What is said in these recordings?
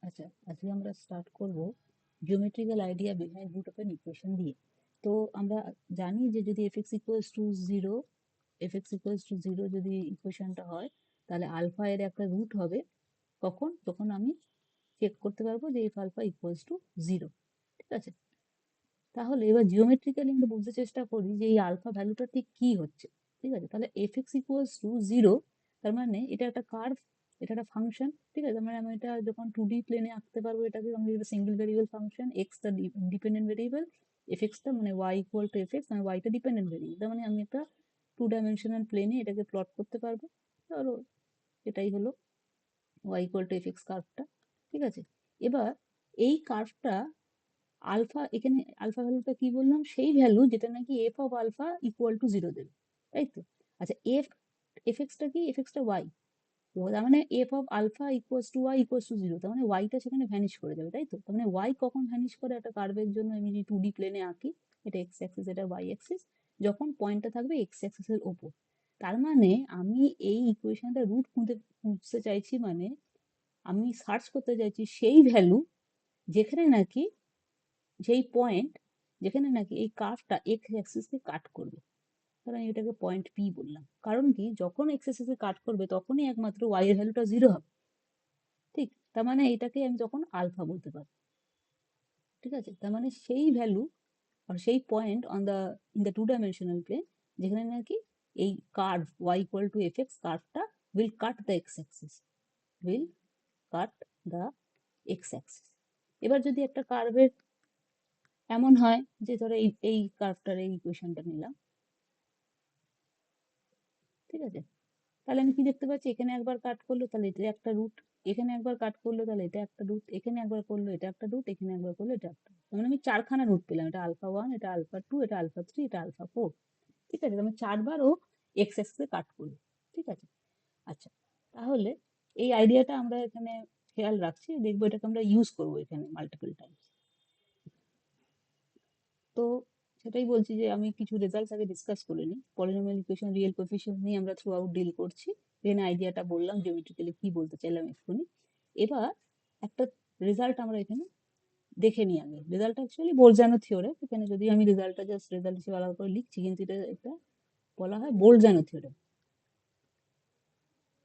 আচ্ছা, আজকে আমরা স্টার্ট করব geometrical idea behind root of an equation দিয়ে। তো আমরা জানি যে যদি f x equals to zero যদি ইকুয়েশনটা হয়, তাহলে আলফা এর একটা রুট হবে। কখন? তখন আমি চেক করতে পারবো যে f alpha equals to zero. ঠিক আছে, তাহলে এবার জিওমেট্রিক্যালি আমরা বুঝতে চেষ্টা করি যে এই আলফা ভ্যালুটা ঠিক কি হচ্ছে। ঠিক আছে, তাহলে f x equals to zero, তার মানে এটা একটা কার্ভ, এটা একটা ফাংশন। ঠিক আছে, মানে আমি এটা যখন 2D প্লেনে আঁকতে পারবো, এটাকে আমি একটা সিঙ্গেল ভেরিয়েবল ফাংশন, এক্স টা ডিপেন্ডেন্ট ভেরিয়েবল, এফ এক্স টা মানে y equal to f x, মানে ওয়াই টা ডিপেন্ডেন্ট ভেরিয়েবল, তার মানে আমি একটা 2 ডাইমেনশনাল প্লেনে এটাকে প্লট করতে পারবো। ধরো এটাই হলো y equal to f x কার্ভটা। ঠিক আছে, এবার এই কার্ভটা আলফা, এখানে আলফা ভ্যালুটা কি বললাম, সেই ভ্যালু যেটা নাকি f of alpha equal to zero দেবে, তাই তো? আচ্ছা, এফ এক্সটা কি, এফ এক্সটা ওয়াই, তার মানে f of alpha equals to y equals to zero, তার মানে ওয়াইটা সেখানে ভ্যানিশ করে যাবে, তাই তো? তার মানে ওয়াই কখন ভ্যানিশ করে একটা কার্ভের জন্য, আমি যদি 2D প্লেনে আঁকি, এটা এক্স অ্যাক্সিস এটা ওয়াই অ্যাক্সিস, যখন পয়েন্টটা থাকবে এক্স অ্যাক্সিসের ওপর। তার মানে আমি এই ইকুয়েশনটা রুট খুঁজতে চাইছি, মানে আমি সার্চ করতে চাইছি সেই ভ্যালু যেখানে নাকি, যেই পয়েন্ট যেখানে নাকি এই কার্ভটা এক্স অ্যাক্সিসকে কাট করবে। তাহলে আমি এটাকে পয়েন্ট পি বললাম, কারণ কি যখন এক্স অ্যাক্সিসকে কাট করবে তখনই একমাত্র ওয়াই এর ভ্যালুটা জিরো হবে। ঠিক, তার মানে এটাকে আমি তখন আলফা বলতে পারি। ঠিক আছে, তার মানে সেই ভ্যালু আর সেই point on the in the 2 dimensional plane, যেখানে নাকি এই curve y equal to f x কার্ভটা will cut the x axis, will cut the x axis. এবার যদি একটা কার্ভের এমন হয় যে ধরো এই কার্ভটার এই ইকুয়েশনটা নিলাম, ঠিক আছে, তাহলে আমি কি দেখতে পাচ্ছি, এখানে একবার কাট করলো তাহলে এটা একটা রুট, এখানে একবার কাট করলো তাহলে এটা একটা রুট, এখানে একবার করলো এটা একটা রুট, এখানে একবার করলো এটা একটা, মানে আমি চারখানা রুট পেলাম, এটা আলফা ওয়ান, এটা আলফা টু, এটা আলফা থ্রি, এটা আলফা ফোর। ঠিক আছে, আমি চারবার ও এক্স এক্সে কাট করলো। ঠিক আছে, আচ্ছা, তাহলে এই আইডিয়াটা আমরা এখানে খেয়াল রাখছি, দেখবো এটাকে আমরা ইউজ করবো এখানে মাল্টিপল টাইমস। তো সেটাই বলছি যে আমি কিছু রেজাল্টস আগে ডিসকাস করে নিই। পলিনোমিয়াল ইকুয়েশন রিয়েল কোএফিসিয়েন্ট নিয়ে আমরা থ্রু আউট ডিল করছি, এখানে আইডিয়াটা বললাম জিওমেট্রিক্যালি কি বলতে চাইলাম এক্ষুনি। এবার একটা রেজাল্ট আমরা এখানে দেখে নিই। আগে রেজাল্টটা অ্যাকচুয়ালি বোলজানো থিওরেম, এখানে যদি আমি রেজাল্টটা জাস্ট রেজাল্ট হিসেবে আলাদা করে লিখছি, কিন্তু এটা একটা বলা হয় বোলজানো থিওরেম।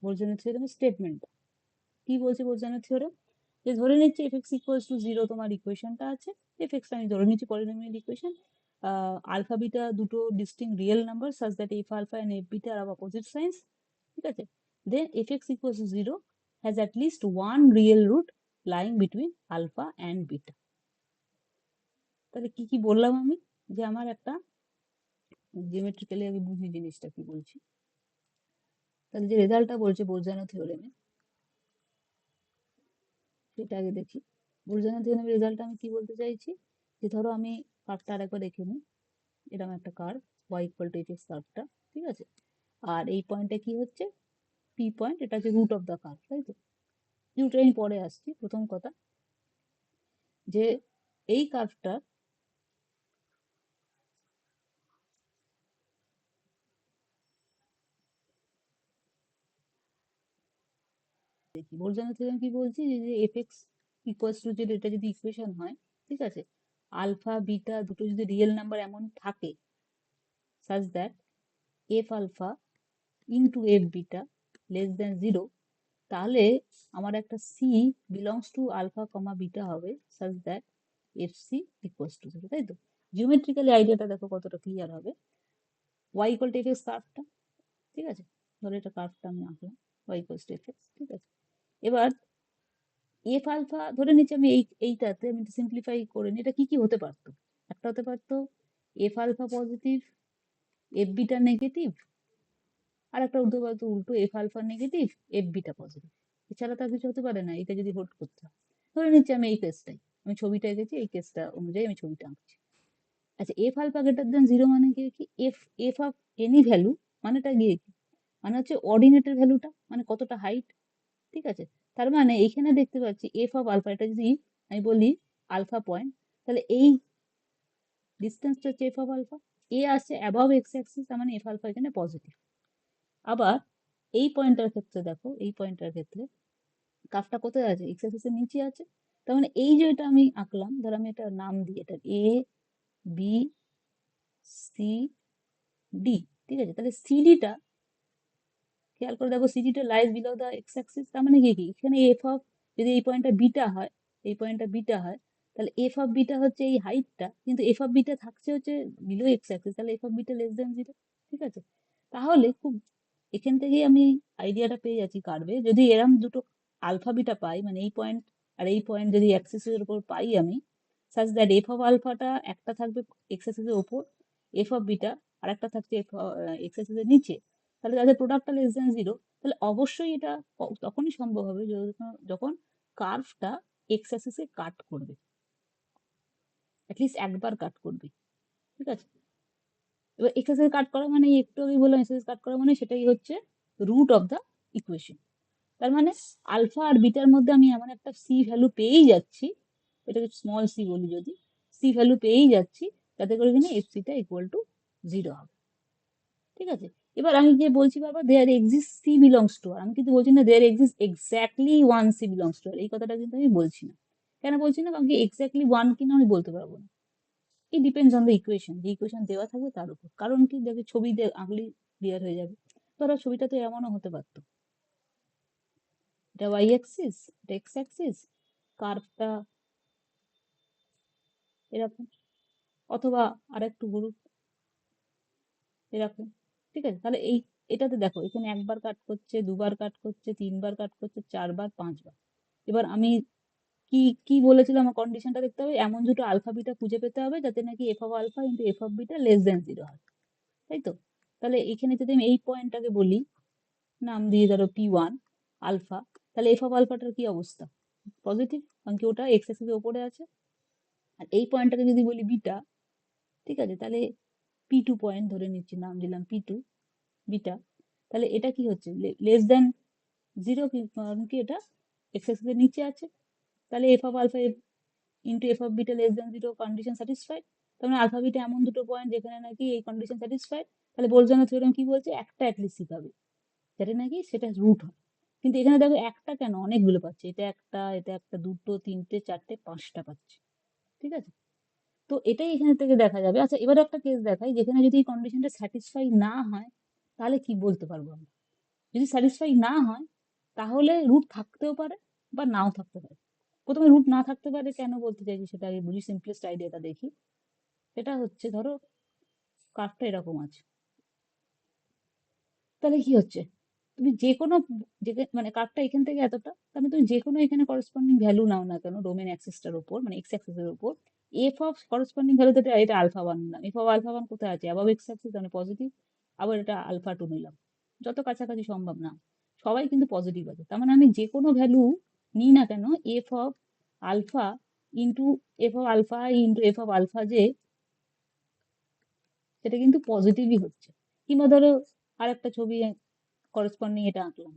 বোলজানো থিওরেমের স্টেটমেন্ট কি বলছে, বোলজানো থিওরেম যে ধরে নিচ্ছে F x equals to zero, তোমার ইকুয়েশনটা আছে, এফ এক্স আমি ধরে নিচ্ছি পলিনোমিয়াল ইকুয়েশন, আলফা বিটা দুটো distinct real number such that f alpha and f beta are opposite signs. ঠিক আছে, then f x equals to zero has at least one real root lying between alpha and beta. তাহলে কি কি বললাম আমি, যে আমার একটা জিওমেট্রিক্যালি আগে বুঝি জিনিসটা কি বলছি। তাহলে যে রেজাল্টটা বলছে বোলজানো থিওরেমে, সেটা আগে দেখি। বোলজানো থিওরেমের রেজাল্টটা আমি কি বলতে চাইছি, যে ধরো আমি কার্ভটা আরেকবার দেখে নিই, এরকম একটা curve y equal to f x কার্ভটা। ঠিক আছে, আর এই পয়েন্টটা কি হচ্ছে, পি পয়েন্ট, এটা হচ্ছে রুট অফ দ্য কার্ভ, তাই তো? রুটে আমি পরে আসছি। প্রথম কথা যে এই কার্ভটা দেখি, বোলজানো থিওরেম কি বলছি, যে এফ এক্স ইকুয়ালস টু, যদি এটা যদি ইকুয়েশন হয়, ঠিক আছে, আলফা বিটা দুটো যদি রিয়েল নাম্বার এমন থাকে such that f alpha into f beta less than zero, তাহলে আমার একটা c belongs to alpha comma beta হবে such that f c equals to zero, তাই তো? জিওমেট্রিক্যালি আইডিয়াটা দেখো কতটা ক্লিয়ার হবে। Y equal to f x কার্ভটা, ঠিক আছে, ধরো এটা কার্ভটা আমি আঁকলাম, y equals to f x. ঠিক আছে, এবার এফ আলফা ধরে নিচ্ছি আমি, এইটাতে আমি সিম্পলিফাই করে নিই, এটা কি কি হতে পারতো, একটা হতে পারতো f alpha positive, f beta negative, আর একটা হতে পারতো উল্টো f alpha negative, f beta positive. এছাড়া তার কিছু হতে পারে না, এটা যদি হোল্ড করতে হয়। ধরে নিচ্ছি আমি এই কেসটাই, আমি ছবিটা এঁকেছি, এই কেসটা অনুযায়ী আমি ছবিটা আঁকছি। আচ্ছা, f alpha greater than zero মানে কি, f f of any value মানেটা গিয়ে কি, মানে হচ্ছে অর্ডিনেটের ভ্যালুটা, মানে কতটা হাইট। ঠিক আছে, তার মানে এইখানে দেখতে পাচ্ছি এফ অফ আলফা, এটা যদি আমি বলি আলফা পয়েন্ট, তাহলে এই ডিস্টেন্সটা হচ্ছে এফ অফ আলফা, এ আসছে অ্যাবভ এক্স অ্যাক্সিস, তার মানে এফ আলফা এখানে পজিটিভ। আবার এই পয়েন্টটার ক্ষেত্রে দেখো, এই পয়েন্টটার ক্ষেত্রে কার্ভটা কোথায় আছে? এক্স অ্যাক্সিসের নিচে আছে। তার মানে এই যে এটা আমি আঁকলাম, ধর আমি এটা নাম দিই, এটা এ বি সি ডি, ঠিক আছে? তাহলে সিডিটা খেয়াল করে দেখো, সিডিটা lies below the x axis. তার মানে কি কি এখানে এফ অফ, যদি এই পয়েন্টটা বিটা হয়, এই পয়েন্টটা বিটা হয়, তাহলে এফ অফ বিটা হচ্ছে এই হাইটটা, কিন্তু এফ অফ বিটা থাকছে হচ্ছে বিলো এক্স অ্যাক্সিস, তাহলে f of beta less than zero, ঠিক আছে? তাহলে খুব এখান থেকেই আমি আইডিয়াটা পেয়ে যাচ্ছি কার্ভে, যদি এরম দুটো আলফা বিটা পাই, মানে এই পয়েন্ট আর এই পয়েন্ট যদি অ্যাক্সিসের উপর পাই আমি, সাজ দ্যাট এফ অফ আলফাটা একটা থাকবে এক্স অ্যাক্সিসের উপর, এফ অফ বিটা আর একটা থাকছে এক্স অ্যাক্সিসের নিচে, তাহলে তাদের প্রোডাক্টটা লেস দেন জিরো। তাহলে অবশ্যই এটা তখনই সম্ভব হবে যখন কার্ভটা এক্স অ্যাক্সিসে কাট করবে, অ্যাটলিস্ট একবার কাট করবে, ঠিক আছে? এবার এক্স অ্যাক্সিসে কাট করা মানে একটু আমি বললাম, এক্স অ্যাক্সিসে কাট করা মানে সেটাই হচ্ছে রুট অফ দ্য ইকুয়েশন। তার মানে আলফা আর বিটার মধ্যে আমি এমন একটা সি ভ্যালু পেয়েই যাচ্ছি, এটাকে স্মল সি বলি যদি, সি ভ্যালু পেয়েই যাচ্ছি, যাতে করে কিনা এফ সিটা ইকুয়াল টু জিরো হবে, ঠিক আছে? এবার আমি যে বলছি বারবার there exist c belongs to R, আমি কিন্তু বলছি না there exist exactly one c belongs to R, এই কথাটা কিন্তু আমি বলছি না। কেন বলছি না? কারণ কি এক্স্যাক্টলি ওয়ান কিনা আমি বলতে পারবো না, it depends on the equation, যে ইকুয়েশন দেওয়া থাকবে তার উপর। কারণ কি দেখে ছবি আঁকলি ক্লিয়ার হয়ে যাবে। ধরো ছবিটা তো এমনও হতে পারতো, এটা ওয়াই অ্যাক্সিস, এটা এক্স অ্যাক্সিস, কার্ভটা এরকম, অথবা আরেকটু গ্রুপ এরকম, ঠিক আছে? তাহলে এটাতে দেখো এখানে একবার কাট করছে, দুবার কাট করছে, তিনবার কাট করছে, চারবার, পাঁচবার। এবার আমি কি কি বলেছিলাম, আমার কন্ডিশনটা দেখতে হবে, এমন দুটো আলফা বিটা খুঁজে পেতে হবে যাতে নাকি f of alpha into f of beta less than zero হয়, তাই তো? তাহলে এখানে যদি আমি এই পয়েন্টটাকে বলি, নাম দিয়ে ধরো পি ওয়ান আলফা, তাহলে এফ অফ আলফাটার কি অবস্থা? পজিটিভ, কারণ কি ওটা এক্স অ্যাক্সিসের উপরে আছে। আর এই পয়েন্টটাকে যদি বলি বিটা, ঠিক আছে? তাহলে পি টু পয়েন্ট ধরে নিচ্ছি, নাম দিলাম পি টু বিটা, তাহলে এটা কি হচ্ছে? লেস দেন জিরো, কারণ কি এটা এক্স অ্যাক্সিসের নিচে আছে। তাহলে f of alpha into f of beta less than zero, condition satisfied. তার মানে আলফা বিটা এমন দুটো পয়েন্ট যেখানে নাকি এই কন্ডিশন স্যাটিসফাইড। তাহলে বোলজম্যানের থিওরেম কি বলছে? একটা অ্যাটলিস্ট শিখাবে যাতে নাকি সেটা রুট হয়। কিন্তু এখানে দেখো একটা কেন, অনেকগুলো পাচ্ছে, এটা একটা, এটা একটা, দুটো, তিনটে, চারটে, পাঁচটা পাচ্ছে, ঠিক আছে? তো এটাই এখানে থেকে দেখা যাবে। আচ্ছা, এবার একটা কেস দেখাই যেখানে যদি এই কন্ডিশনটা স্যাটিসফাই না হয়, তাহলে কি বলতে পারবো আমরা? যদি স্যাটিসফাই না হয়, তাহলে রুট থাকতেও পারে বা নাও থাকতে পারে। প্রথমে রুট না থাকতে পারে কেন বলতে চাইছি সেটা আগে বুঝি, সিম্পলেস্ট আইডিয়াটা দেখি। সেটা হচ্ছে ধরো কার্ভটা এরকম আছে, তাহলে কি হচ্ছে? তুমি যে কোনো মানে কার্ভটা এখান থেকে এতটা, তাহলে তুমি যে কোনো এখানে করসপন্ডিং ভ্যালু নাও না কেন ডোমেন অ্যাক্সিসটার উপর, মানে এক্স অ্যাক্সিসের উপর, এফ অফ করসপন্ডিং ভ্যালু, তো এটা আলফা ওয়ান নিলাম, এফ অফ আলফা ওয়ান কোথায় আছে? অ্যাবাভ এক্স অ্যাক্সিস, মানে পজিটিভ। আবার এটা আলফা টু নিলাম, যত কাছাকাছি সম্ভব না, সবাই কিন্তু পজিটিভ আছে। তার মানে আমি যে কোনো ভ্যালু নিই না কেন, f of alpha into f of alpha into f of alpha, যে সেটা কিন্তু পজিটিভই হচ্ছে। কিংবা ধরো আরেকটা ছবি করসপন্ডিং এটা আঁকলাম,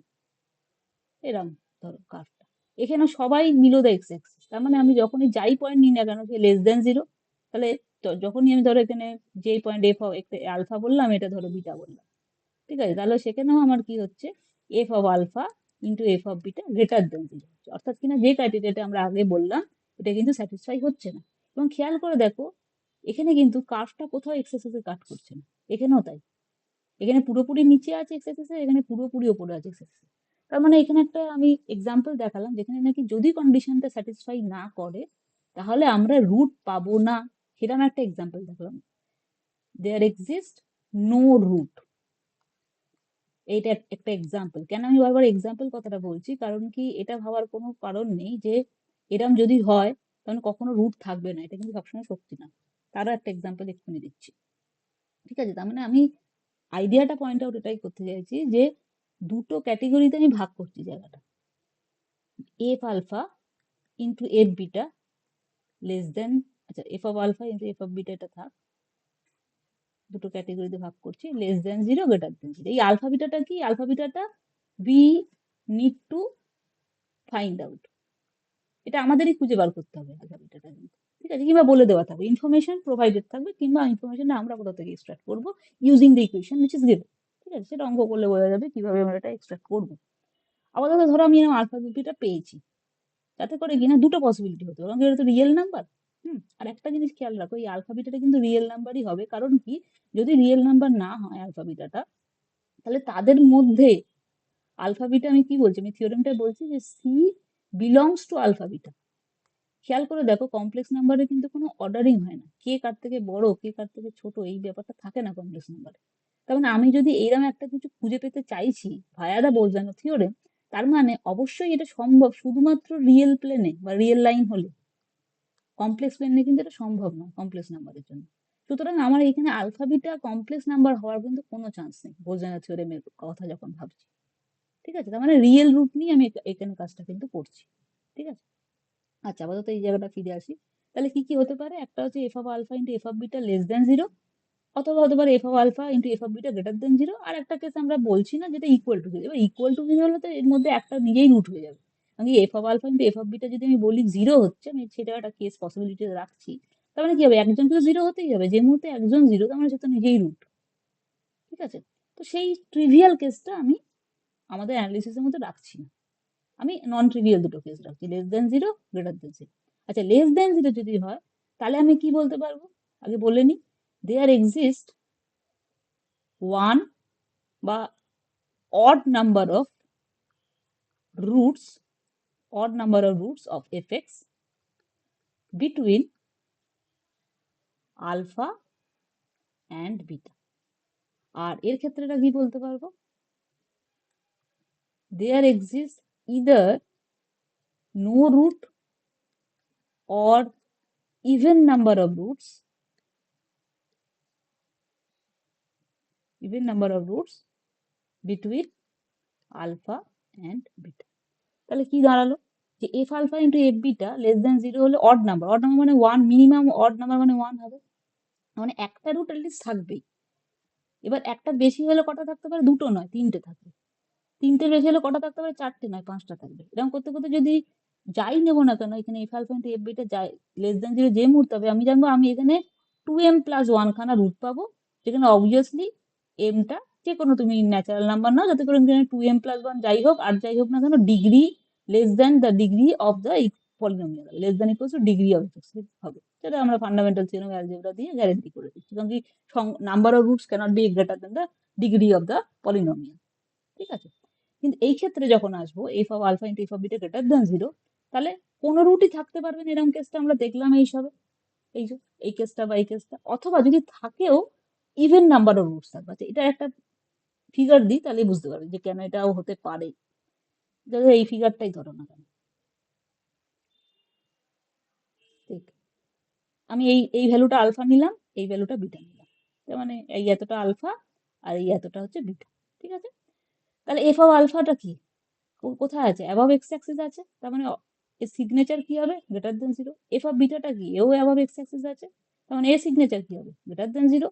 এরম ধরো কার্ভটা, এখানে সবাই বিলো দ্য এক্স অ্যাক্সিস। তার মানে আমি যখনই যাই পয়েন্ট নিই না কেন সে লেস দেন জিরো, তাহলে যখনই আমি ধরো এখানে যেই পয়েন্ট এফ আলফা বললাম, এটা ধরো বিটা বললাম, ঠিক আছে? তাহলে সেখানেও আমার কি হচ্ছে? F of alpha into f of beta greater than zero, অর্থাৎ কিনা যে ক্রাইটেরিয়াটা আমরা আগে বললাম এটা কিন্তু স্যাটিসফাই হচ্ছে না। এবং খেয়াল করে দেখো এখানে কিন্তু কার্ভটা কোথাও এক্স অ্যাক্সিসে কাট করছে না, এখানেও তাই। এখানে পুরোপুরি নিচে আছে এক্স অ্যাক্সিসে, এখানে পুরোপুরি ওপরে আছে এক্স অ্যাক্সিসে। তার মানে এখানে একটা আমি এক্সাম্পল দেখালাম যেখানে নাকি যদি কন্ডিশনটা স্যাটিসফাই না করে, তাহলে আমরা রুট পাবো না, সেরকম একটা এক্সাম্পল দেখালাম। দেয়ার এক্সিস্ট নো রুট, এইটা একটা এক্সাম্পল। কেন আমি বারবার এক্সাম্পল কথাটা বলছি? কারণ কি এটা ভাবার কোনো কারণ নেই যে এরম যদি হয় তাহলে কখনো রুট থাকবে না, এটা কিন্তু সবসময় সত্যি না। তারও একটা এক্সাম্পল এক্ষুনি দিচ্ছি, ঠিক আছে? তার মানে আমি আইডিয়াটা পয়েন্ট আউট এটাই করতে চাইছি যে দুটো ক্যাটেগরিতে আমি ভাগ করছি জায়গাটা, f alpha into f beta less than, আচ্ছা f of alpha into f of beta, এটা থাক, দুটো ক্যাটেগরিতে ভাগ করছি, less than zero, greater than zero. এই আলফা বিটাটা কি? আলফা বিটাটা we need to find out, এটা আমাদেরই খুঁজে বার করতে হবে আলফা বিটাটা কিন্তু, ঠিক আছে? কিংবা বলে দেওয়া থাকবে, ইনফরমেশন প্রোভাইডেড থাকবে, কিংবা ইনফরমেশনটা আমরা কোথা থেকে এক্সট্রাক্ট করবো using the equation which is given, ঠিক আছে? সেটা অঙ্ক করলে বোঝা যাবে কিভাবে আমরা এটা এক্সট্রাক্ট করবো। আপাতত ধরো আমি এরকম আলফা বিটা পেয়েছি, যাতে করে কিনা দুটো পসিবিলিটি হতে পারে, এটা তো রিয়েল নাম্বার। আর একটা জিনিস খেয়াল রাখো, এই আলফা বিটাটা কিন্তু রিয়েল নাম্বারই হবে, কারণ কি, যদি রিয়েল নাম্বার না হয় আলফা বিটাটা, তাহলে তাদের মধ্যে আলফা বিটা, আমি কি বলছি, আমি থিওরেমটা বলছি যে c belongs to alpha beta. খেয়াল করে দেখো, কমপ্লেক্স নাম্বারে কিন্তু কোনো অর্ডারিং হয় না, কে কার থেকে বড় কে কার থেকে ছোট এই ব্যাপারটা থাকে না কমপ্লেক্স নাম্বারে। তার মানে আমি যদি এইরকম একটা কিছু খুঁজে পেতে চাইছি ভায়া দা বোলজানো থিওরেম, তার মানে অবশ্যই এটা সম্ভব শুধুমাত্র রিয়েল প্লেনে বা রিয়েল লাইন হলে, কমপ্লেক্স প্লেনে কিন্তু এটা সম্ভব নয় কমপ্লেক্স নাম্বারের জন্য। সুতরাং আমার এখানে আলফা বিটা কমপ্লেক্স নাম্বার হওয়ার কিন্তু কোনো চান্স নেই বোলজানো থিওরেমের কথা যখন ভাবছি। ঠিক আছে, তার মানে রিয়েল রুট নিয়ে আমি এখানে কাজটা কিন্তু করছি। ঠিক আছে, আচ্ছা আপাতত এই জায়গাটা ফিরে আসি। তাহলে কি কি হতে পারে, একটা হচ্ছে f of alpha into f of beta less than zero, অথবা হতে পারে f of alpha into f of beta greater than zero. আর একটা কেস আমরা বলছি না, যেটা ইকুয়াল টু জিরো। এবার ইকুয়াল টু জিরো হলে তো এর মধ্যে একটা নিজেই রুট হয়ে যাবে, আমি f of alpha into f of beta যদি আমি বলি জিরো হচ্ছে, আমি সেটা একটা কেস পসিবিলিটি রাখছি। তার মানে কি হবে, একজনকে তো জিরো হতেই হবে, যে মুহূর্তে একজন জিরো তার মানে সে তো নিজেই রুট। ঠিক আছে, তো সেই ট্রিভিয়াল কেসটা আমি আমাদের অ্যানালিসিসের মধ্যে রাখছি না, আমি নন ট্রিভিয়াল দুটো কেস রাখছি, less than zero, greater than zero. আচ্ছা, লেস দেন জিরো যদি হয়, তাহলে আমি কি বলতে পারবো, আগে বলে নি, দেয়ার এক্সিস্ট ওয়ান বা odd number of roots, odd number of roots of fx between alpha and beta। আর এর ক্ষেত্রেটা কি বলতে পারবো, there exists either no root or even number of roots, even number of roots between alpha and beta। তাহলে কি দাঁড়ালো, যে f alpha into f beta less than zero হলে odd number, odd number মানে ওয়ান, মিনিমাম অড নাম্বার মানে one হবে, মানে একটা রুট অ্যাটলিস্ট থাকবেই। এবার একটা বেশি হলে কটা থাকতে পারে, দুটো নয় তিনটে থাকবে, তিনটের বেশি হলে কটা থাকতে পারে, চারটে নয় পাঁচটা থাকবে। এরকম করতে করতে যদি যাই নেবো না কেন, এখানে f alpha into f beta যাই লেস দেন জিরো যে মুহূর্তে হবে, আমি জানবো আমি এখানে 2m প্লাস ওয়ান খানা রুট পাবো, যেখানে অবভিয়াসলি এমটা যে কোনো তুমি ন্যাচারাল নাম্বার নাও, যাতে করে এখানে 2m প্লাস ওয়ান যাই হোক আর যাই হোক না কেন, degree less than the degree of the polynomial, less than equals to degree of x হবে, যেটা আমরা ফান্ডামেন্টাল থিওরেম অ্যালজেব্রা দিয়ে গ্যারান্টি করে দিচ্ছি, কারণ কি number of roots cannot be greater than the degree of the polynomial. ঠিক আছে, কিন্তু এই ক্ষেত্রে যখন আসবো f of alpha into f of beta greater than zero, তাহলে কোনো রুটই থাকতে পারবে না, এরকম কেসটা আমরা দেখলাম এইসবে, এই যে এই কেসটা বা এই কেসটা, অথবা যদি থাকেও ইভেন নাম্বার অফ রুটস থাকবে। আচ্ছা, এটা একটা ফিগার দিই তাহলে বুঝতে পারবে যে কেন এটাও হতে পারে, যদি এই ফিগারটাই ধরো না কেন, ঠিক, আমি এই এই ভ্যালুটা আলফা নিলাম, এই ভ্যালুটা বিটা নিলাম, তার মানে এই এতটা আলফা আর এই এতটা হচ্ছে বিটা। ঠিক আছে, তাহলে এফ অফ আলফাটা কি, কোথায় আছে, অ্যাবভ এক্স অ্যাক্সিস আছে, তার মানে এর সিগনেচার কি হবে, greater than zero. F of বিটাটা কি, এও অ্যাবভ এক্স অ্যাক্সিস আছে, তার মানে এর সিগনেচার কি হবে, গ্রেটার দেন জিরো।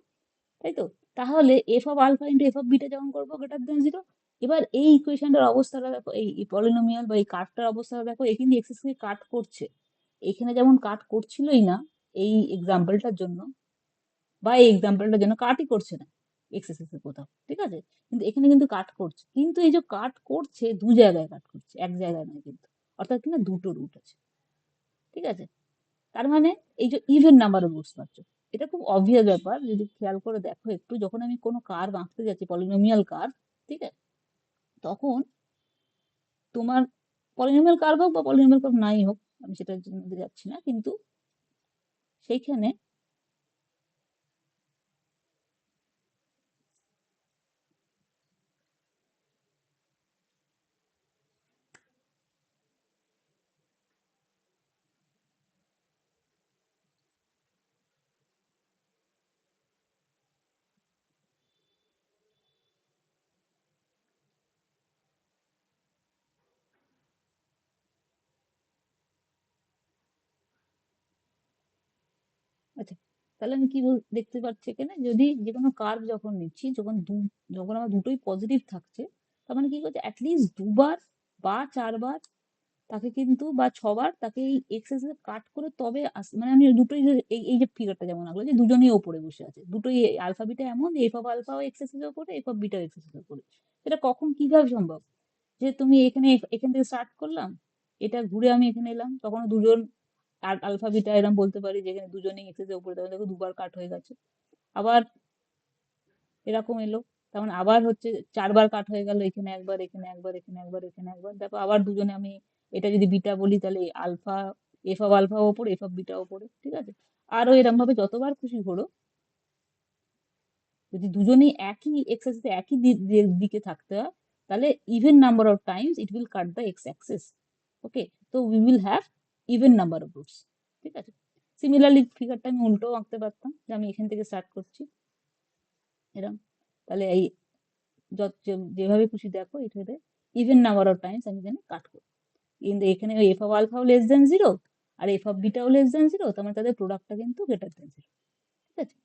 তাই তো, তাহলে f of alpha into f of beta যখন করবো গ্রেটার দেন জিরো, এবার এই ইকুয়েশনটার অবস্থাটা দেখো, এই পলিনোমিয়াল বা এই কার্ভটার অবস্থাটা দেখো, এখানে এক্সিস কে কাট করছে, এখানে যেমন কাট করছিলই না এই এক্সাম্পলটার জন্য, বা এই এক্সাম্পলটার জন্য কাটই করছে না এক্স এক্সিস এর কোথাও। ঠিক আছে, কিন্তু এখানে কিন্তু কাট করছে, কিন্তু এই যে কাট করছে দু জায়গায় কাট করছে, এক জায়গায় নয় কিন্তু, অর্থাৎ কিনা দুটো রুট আছে। ঠিক আছে, তার মানে এই যে ইভেন নাম্বার অফ রুটস পাচ্ছ, এটা খুব অবভিয়াস ব্যাপার, যদি খেয়াল করে দেখো একটু, যখন আমি কোনো কার্ভ আঁকতে যাচ্ছি পলিনোমিয়াল কার্ভ, ঠিক আছে, তখন তোমার পলিনোমিয়াল কার্ভ হোক বা পলিনোমিয়াল কার্ভ নাই হোক, আমি সেটার জন্য যাচ্ছি না, কিন্তু সেইখানে আচ্ছা, তাহলে আমি কি দেখতে পাচ্ছি এখানে, যদি যে কোনো কার্ভ যখন নিচ্ছি, যখন আমার দুটোই পজিটিভ থাকছে, তার মানে কি করছে, অ্যাটলিস্ট দুবার বা চারবার তাকে কিন্তু, বা ছবার তাকে এই এক্সেস কাট করে তবে মানে আমি দুটোই এই এই যে ফিগারটা যেমন আঁকলো, যে দুজনেই ওপরে বসে আছে, দুটোই আলফা বিটা এমন, এফ অফ আলফাও এক্সেসের ওপরে, এফ অফ বিটাও এক্সেসের ওপরে, এটা কখন কিভাবে সম্ভব, যে তুমি এখান থেকে স্টার্ট করলাম, এটা ঘুরে আমি এখানে এলাম, তখন দুজন আলফা বিটা এরকম বলতে পারি, যেখানে দুজনেই এক্সেস এর উপরে, তখন দেখো দুবার কাট হয়ে গেছে। আবার এরকম এলো, তেমন আবার হচ্ছে 4বার কাট হয়ে গেল, এখানে একবার, এখানে একবার, এখানে একবার, এখানে একবার, দেখো আবার দুজনে, আমি এটা যদি বিটা বলি তাহলে আলফা, এফ অফ আলফা ওপরে, এফ অফ বিটা ওপরে, ঠিক আছে। আরো এরকম ভাবে যতবার খুশি ঘোরো, যদি দুজনেই একই এক্স অ্যাক্সিসে একই দিকে থাকতে হয়, তাহলে even number of times it will cut the x axis. Okay, তো we will have even number of roots, ঠিক আছে। সিমিলারলি ফিগারটা আমি উল্টো আঁকতে পারতাম, যে আমি এখান থেকে স্টার্ট করছি এরকম, তাহলে এই যেভাবে খুশি দেখো এটাতে ইভেন নাম্বার অফ টাইমস আমি এখানে কাট করবো। কিন্তু এখানে এফ অফ আলফাও লেস দেন জিরো আর এফ অফ বিটাও লেস দেন জিরো, তার মানে তাদের প্রোডাক্টটা কিন্তু গ্রেটার দেন জিরো, ঠিক আছে।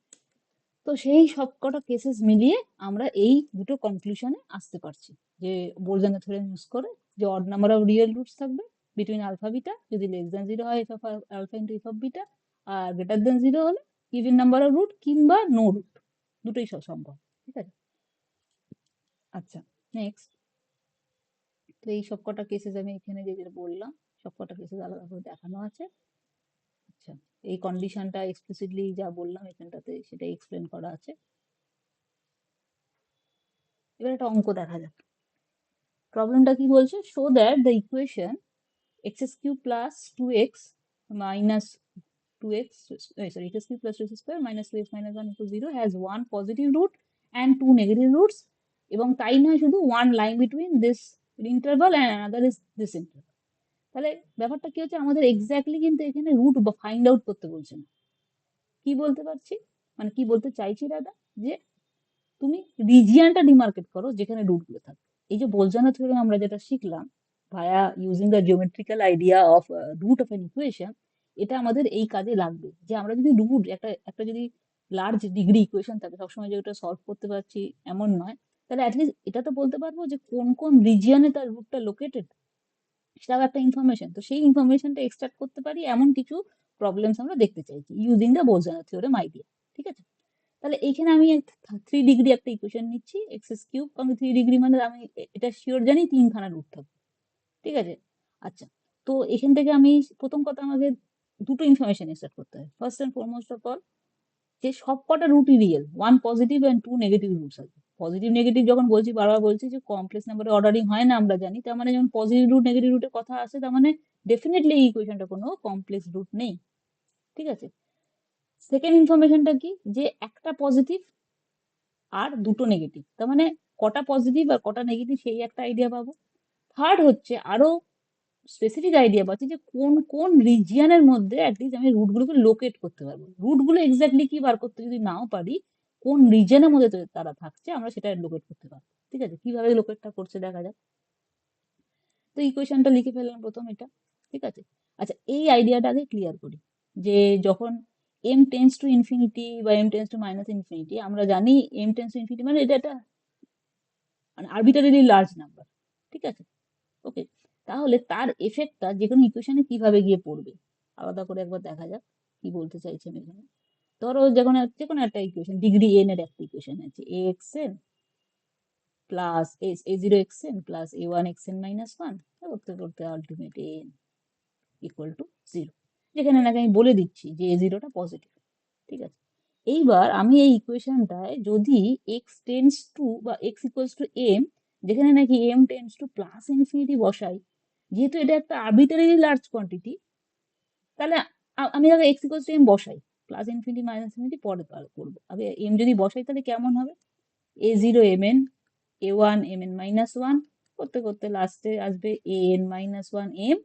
তো সেই সবকটা কেসেস মিলিয়ে আমরা এই দুটো কনক্লুশনে আসতে পারছি, যে বোলজানের থিওরেম ইউজ করে, যে odd number of real roots থাকবে বিটুইন আলফা বিটা, যদি লেস দেন জিরো হয় f of alpha into f of beta, আর গ্রেটার দেন জিরো হলে ইভেন নাম্বার অফ রুট কিংবা নো রুট, দুটোই সম্ভব, ঠিক আছে। আচ্ছা, নেক্সট, তো এই সবকটা কেসেস আমি এখানে যে যেটা বললাম, সবকটা কেসেস আলাদা করে দেখানো আছে। আচ্ছা, এই কন্ডিশনটা এক্সপ্লিসিটলি যা বললাম এখানটাতে সেটা এক্সপ্লেন করা আছে। এবার একটা অঙ্ক দেখা যাক। প্রবলেমটা কি বলছে, show that the equation x cube plus 2x minus 2x, sorry, x cube plus 2x square minus 2x minus 1 equal 0 has one positive root and two negative roots, এবং তাই নয় শুধু one line between this interval and another is this interval. তাহলে ব্যাপারটা কি হচ্ছে, আমাদের exactly কিন্তু এখানে রুট ফাইন্ড আউট করতে বলছে না। কি বলতে পারছি, মানে কি বলতে চাইছি দাদা, যে তুমি রিজিয়নটা ডিমার্কেট করো যেখানে রুট গুলো থাকে। এই যে বোলজানো থিওরেম আমরা যেটা শিখলাম via using the geometrical idea of root of an equation, এটা আমাদের এই কাজে লাগবে, যে আমরা যদি রুট একটা একটা যদি লার্জ ডিগ্রি ইকুয়েশন থাকে, সবসময় যে ওটা সলভ করতে পারছি এমন নয়, তাহলে অ্যাটলিস্ট এটা তো বলতে পারবো যে কোন কোন রিজিয়নে তার রুটটা লোকেটেড, সেটাও একটা ইনফরমেশন। তো সেই ইনফরমেশনটা এক্সট্রাক্ট করতে পারি এমন কিছু প্রবলেমস আমরা দেখতে চাইছি using the Bolzano theorem idea, ঠিক আছে। তাহলে এইখানে আমি 3 ডিগ্রি একটা ইকুয়েশন নিচ্ছি, এক্স কিউব, আমি 3 ডিগ্রি মানে আমি এটা শিওর জানি 3খানা রুট থাকবে, ঠিক আছে। আচ্ছা, তো এখান থেকে আমি প্রথম কথা আমাকে দুটো ইনফরমেশন এক্সট্রাক্ট করতে হয়। First and foremost of all, যে সব কটা রুটই real, one positive and two negative roots আছে। পজিটিভ নেগেটিভ যখন বলছি, বারবার বলছি যে কমপ্লেক্স নাম্বারে অর্ডারিং হয় না আমরা জানি, তার মানে যখন পজিটিভ রুট নেগেটিভ রুটের কথা আসে, তার মানে ডেফিনেটলি এই ইকুয়েশনটা কোনো কমপ্লেক্স রুট নেই, ঠিক আছে। সেকেন্ড ইনফরমেশনটা কি, যে একটা পজিটিভ আর দুটো নেগেটিভ, তার মানে কটা পজিটিভ আর কটা নেগেটিভ সেই একটা আইডিয়া পাবো। থার্ড হচ্ছে আরো স্পেসিফিক আইডিয়া পাচ্ছি, যে কোন কোন রিজিয়নের মধ্যে অ্যাটলিস্ট আমি রুটগুলোকে লোকেট করতে পারবো। রুটগুলো এক্স্যাক্টলি কি বার করতে যদি নাও পারি, কোন রিজনের মধ্যে তারা থাকছে আমরা সেটা লোকেট করতে পারবো, ঠিক আছে। কিভাবে লোকেটটা করছে দেখা যাক। তো ইকুয়েশনটা লিখে ফেললাম প্রথম এটা, ঠিক আছে। আচ্ছা, এই আইডিয়াটা আগে ক্লিয়ার করি, যে যখন এম টেন্স টু ইনফিনিটি বা m tends to minus infinity, আমরা জানি এম টেন্স টু ইনফিনিটি মানে এটা একটা মানে আরবিটারিলি লার্জ নাম্বার, ঠিক আছে। ওকে, তাহলে তার এফেক্টটা যে কোনো ইকুয়েশনে কিভাবে গিয়ে পড়বে আলাদা করে একবার দেখা যাক কি বলতে চাইছি আমি এখানে। ধরো যে কোনো একটা ইকুয়েশন, ডিগ্রি এন এর একটা ইকুয়েশন আছে, a x n plus a zero x n plus a one x n minus one, করতে করতে ultimate n equal to zero, যেখানে নাকি আমি বলে দিচ্ছি যে এ জিরোটা পজিটিভ, ঠিক আছে। এইবার আমি এই ইকুয়েশনটায় যদি এক্স টেন্স টু বা এক্স ইকুয়ালস টু এম, যেখানে নাকি m tends to plus infinity বসাই, যেহেতু এটা একটা আরবিটারি লার্জ কোয়ান্টিটি, তাহলে আমি আগে এক্স ইকুয়ালস টু এম বসাই, প্লাস ইনফিনিটি মাইনাস ইনফিনিটি পরে করবো, আগে এম যদি বসাই তাহলে কেমন হবে, a zero m n, a one m n minus one, করতে করতে লাস্টে আসবে a n minus one m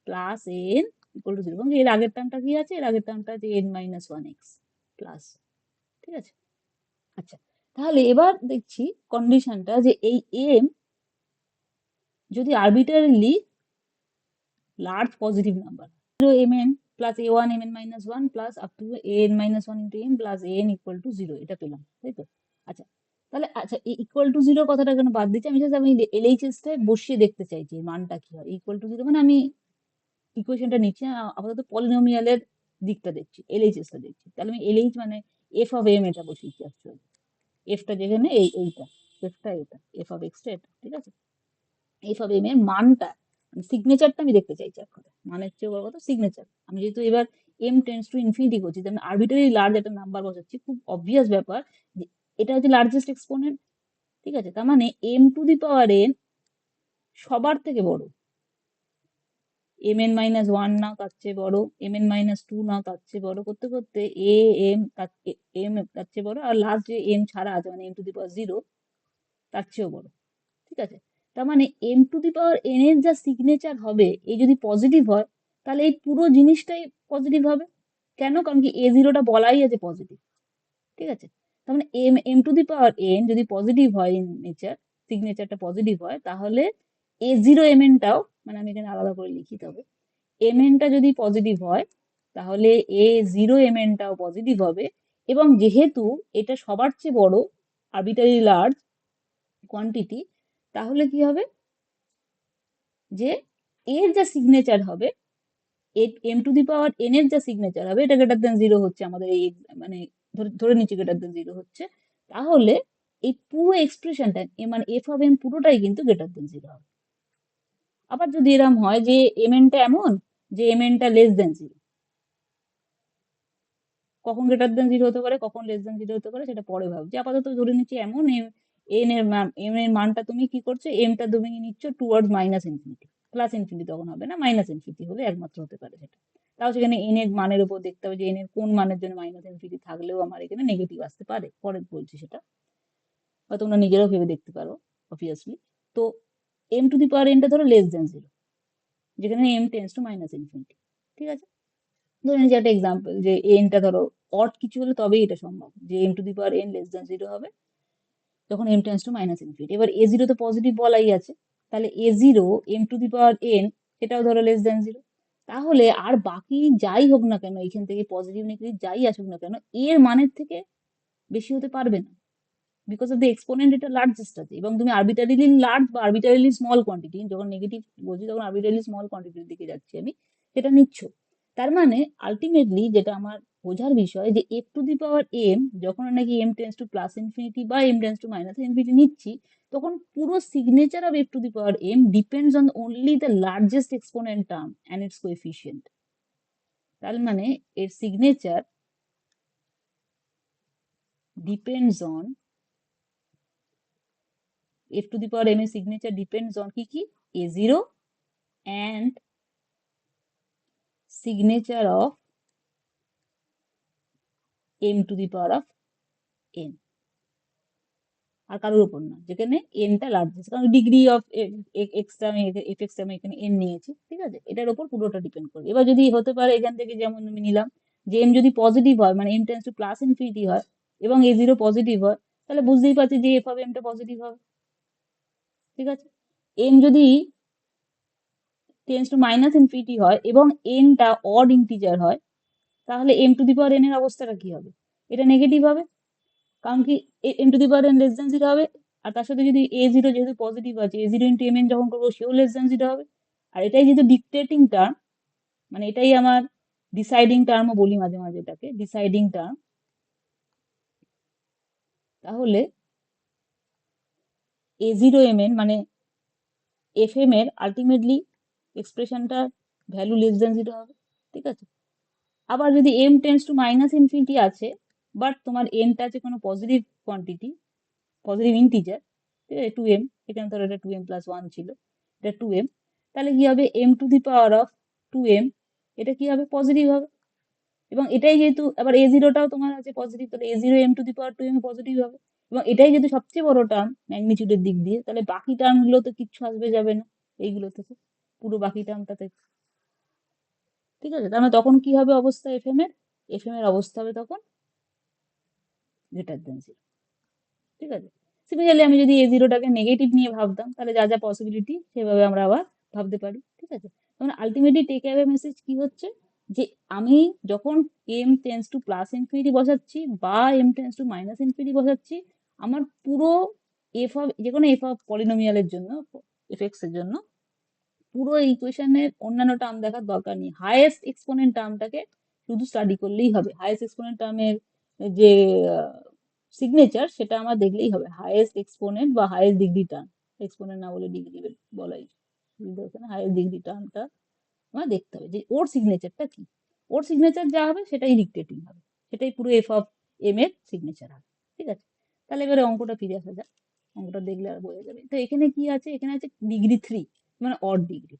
plus a n equal to zero, এবং এর আগের টার্মটা কি আছে, এর আগের টার্মটা আছে N minus one x plus, ঠিক আছে। আচ্ছা, তাহলে এবার দেখছি কন্ডিশনটা, যে এই এম যদি arbitrarily large positive number, zero m n plus a one m n minus one plus up to a n minus one into m plus a n equal to zero, এটা পেলাম, তাই তো। আচ্ছা, তাহলে আচ্ছা এই ইকুয়াল টু জিরো কথাটা কেন বাদ দিচ্ছি, আমি জাস্ট আমি এলএইচএস টায় বসিয়ে দেখতে চাইছি এর মানটা কি হয়। ইকুয়াল টু জিরো মানে আমি ইকুয়েশনটা নিচ্ছি আপাতত পলিনোমিয়ালের দিকটা দেখছি, এলএইচএস টা দেখছি, তাহলে আমি এলএইচ মানে এফ অফ এম এটা বসিয়েছি অ্যাকচুয়ালি, এফটা যেখানে এইটা, এফটা এটা, এফ অফ এক্সটা এটা, ঠিক আছে। এফ অফ এম এর মানটা, সিগনেচারটা আমি দেখতে চাইছি এখন, মানের চেয়ে বড় কথা সিগনেচার। আমি যেহেতু এবার এম টেন্স টু ইনফিনিটি করছি, আমি আরবিটারি লার্জ একটা নাম্বার বসাচ্ছি, খুব অবভিয়াস ব্যাপার যে এটা হচ্ছে লার্জেস্ট এক্সপোনেন্ট, ঠিক আছে? তার মানে m to the power n সবার থেকে বড়, এম এন মাইনাস ওয়ান নাও তার চেয়ে বড়, এম এন মাইনাস টু নাও তার চেয়ে বড়, করতে করতে এ এম এম তার চেয়ে বড়, আর লাস্ট যে এম ছাড়া আছে মানে m to the power zero তার চেয়েও বড়, ঠিক আছে? তার মানে m to the power n এর যা সিগনেচার হবে, এই যদি পজিটিভ হয় তাহলে এই পুরো জিনিসটাই পজিটিভ হবে। কেন? কারণ কি এ জিরোটা বলাই আছে পজিটিভ, ঠিক আছে? তার মানে m m to the power n যদি পজিটিভ হয় ইন নেচার, সিগনেচারটা পজিটিভ হয়, তাহলে এ জিরো এম এনটাও, মানে আমি এখানে আলাদা করে লিখি, তবে এম এনটা যদি পজিটিভ হয় তাহলে এ জিরো এম এনটাও পজিটিভ হবে। এবং যেহেতু এটা সবার চেয়ে বড়, আরবিটারি লার্জ কোয়ান্টিটি, তাহলে কি হবে যে এর যা সিগনেচার হবে, m to the power n এর যা সিগনেচার হবে, এটা গ্রেটার দেন জিরো হচ্ছে আমাদের এই, মানে ধরে নিচ্ছি গ্রেটার দেন জিরো হচ্ছে, তাহলে এই পুরো এক্সপ্রেশনটা মানে এফ অফ এন পুরোটাই কিন্তু গ্রেটার দেন জিরো হবে। আবার যদি এরকম হয় যে এম এনটা এমন যে এম এনটা লেস দেন জিরো, কখন গ্রেটার দেন জিরো হতে পারে, কখন লেস দেন জিরো হতে পারে, সেটা পরে ভাবছি। আপাতত ধরে নিচ্ছি এমন এন এর মান, এম এর মানটা তুমি কি করছো, এমটা তুমি নিচ্ছ towards minus infinity, plus infinity তখন হবে না, মাইনাস ইনফিনিটি হলে একমাত্র হতে পারে সেটা। তাও সেখানে এন এর মানের উপর দেখতে হবে যে এন এর কোন মানের জন্য মাইনাস ইনফিনিটি থাকলেও আমার এখানে নেগেটিভ আসতে পারে, পরে বলছি সেটা, বা তোমরা নিজেরাও ভেবে দেখতে পারো অবভিয়াসলি। তো এম টু দি পাওয়ার এনটা ধরো লেস দেন জিরো, যেখানে m tends to minus infinity, ঠিক আছে? ধরে নিচ্ছি একটা এক্সাম্পল যে এনটা ধরো অড কিছু হলে তবেই এটা সম্ভব যে m to the power n less than zero হবে যখন m tends to minus infinity. এবার এ জিরো তো পজিটিভ বলাই আছে, তাহলে a zero m to the power n এটাও ধরো লেস দেন জিরো, তাহলে আর বাকি যাই হোক না কেন, এখান থেকে পজিটিভ নেগেটিভ যাই আসুক না কেন, এর মানের থেকে বেশি হতে পারবে না, বিকজ অফ দ্য এক্সপোনেন্ট এটা লার্জেস্ট আছে, এবং তুমি আরবিটারিলি লার্জ বা আরবিটারিলি স্মল কোয়ান্টিটি, যখন নেগেটিভ বলছি তখন আরবিটারিলি স্মল কোয়ান্টিটির দিকে যাচ্ছি আমি, সেটা নিচ্ছ। তার মানে আলটিমেটলি যেটা আমার বোঝার বিষয় যে f to the power m যখন নাকি m tends to plus infinity বা m tends to minus infinity নিচ্ছি, তখন পুরো signature of f to the power m depends on only the largest exponent term and its coefficient. তার মানে এর signature depends on, f to the power m এর signature depends on কি a0 and signature of m to the power of n, আর কারোর উপর না, যেখানে এনটা largest, কারণ ডিগ্রি অফ এক্সটা আমি এফ এক্স আমি এখানে এন নিয়েছি, ঠিক আছে? এটার উপর পুরোটা ডিপেন্ড করবে। এবার যদি হতে পারে এখান থেকে যেমন আমি নিলাম যে এম যদি পজিটিভ হয়, মানে m tends to plus infinity হয় এবং এ জিরো পজিটিভ হয়, তাহলে বুঝতেই পারছি যে এফ হবে এমটা পজিটিভ হবে, ঠিক আছে? এম যদি টেন্স টু মাইনাস ইনফিনিটি হয় এবং এনটা অড ইন্টিজার হয়, তাহলে m to the power n এর অবস্থাটা কি হবে? এটা নেগেটিভ হবে, কারণ কি m to the power n less than zero হবে, আর তার সাথে যদি এ জিরো যেহেতু পজিটিভ আছে, এ জিরো ইন্টু এম এন যখন করবো সেও লেস দেন জিরো হবে। আর এটাই যেহেতু ডিকটেটিং টার্ম, মানে এটাই আমার ডিসাইডিং টার্মও বলি মাঝে মাঝে এটাকে ডিসাইডিং টার্ম, তাহলে এ জিরো এম এন মানে এফ এম এর আলটিমেটলি এক্সপ্রেশনটা ভ্যালু লেস দেন জিরো হবে, ঠিক আছে? আবার যদি m tends to minus infinity আছে, বাট তোমার এনটা আছে কোনো পজিটিভ কোয়ান্টিটি, পজিটিভ ইন্টিজার, ঠিক আছে, টু এম, এখানে ধরো এটা টু এম প্লাস ওয়ান ছিল, এটা টু এম, তাহলে কি হবে m to the power of two m, এটা কি হবে পজিটিভ হবে। এবং এটাই যেহেতু আবার এ জিরোটাও তোমার আছে পজিটিভ, তাহলে a zero m to the power two m positive হবে। এবং এটাই যেহেতু সবচেয়ে বড় টার্ম ম্যাগনিচিউডের দিক দিয়ে, তাহলে বাকি টার্ম গুলো তো কিচ্ছু আসবে যাবে না এইগুলো থেকে, পুরো বাকি টার্মটাতে, ঠিক আছে? তার মানে তখন কি হবে অবস্থা এফ এম এর, এফ এম এর অবস্থা হবে তখন গ্রেটার দেন জিরো, ঠিক আছে? সিমিলারলি আমি যদি এ জিরোটাকে নেগেটিভ নিয়ে ভাবতাম, তাহলে যা যা পসিবিলিটি সেভাবে আমরা আবার ভাবতে পারি, ঠিক আছে? তখন আলটিমেটলি টেক অ্যাওয়ে মেসেজ কি হচ্ছে, যে আমি যখন m tends to plus infinity বসাচ্ছি বা m tends to minus infinity বসাচ্ছি, আমার পুরো এফ অফ যে কোনো এফ অফ পলিনোমিয়ালের জন্য, এফ এক্স এর জন্য, পুরো ইকুয়েশনের অন্যান্য টার্ম দেখার দরকার নেই, হাইয়েস্ট এক্সপোনেন্ট টার্মটাকে শুধু স্টাডি করলেই হবে। হাইয়েস্ট এক্সপোনেন্ট টার্মের যে সিগনেচার সেটা আমার দেখলেই হবে, হাইয়েস্ট এক্সপোনেন্ট বা হাইয়েস্ট ডিগ্রি টার্ম, এক্সপোনেন্ট না বলে ডিগ্রি বলাই, হায়ার ডিগ্রি টার্মটা আমার দেখতে হবে যে ওর সিগনেচারটা কি। ওর সিগনেচার যা হবে সেটাই ডিক্টেটিং হবে, সেটাই পুরো এফ অফ এম এর সিগনেচার হবে। ঠিক আছে, তাহলে এবারে অঙ্কটা ফিরে আসা যাক, অঙ্কটা দেখলে আর বোঝা যাবে। তো এখানে কি আছে, এখানে আছে ডিগ্রি 3, মানে অড ডিগ্রি।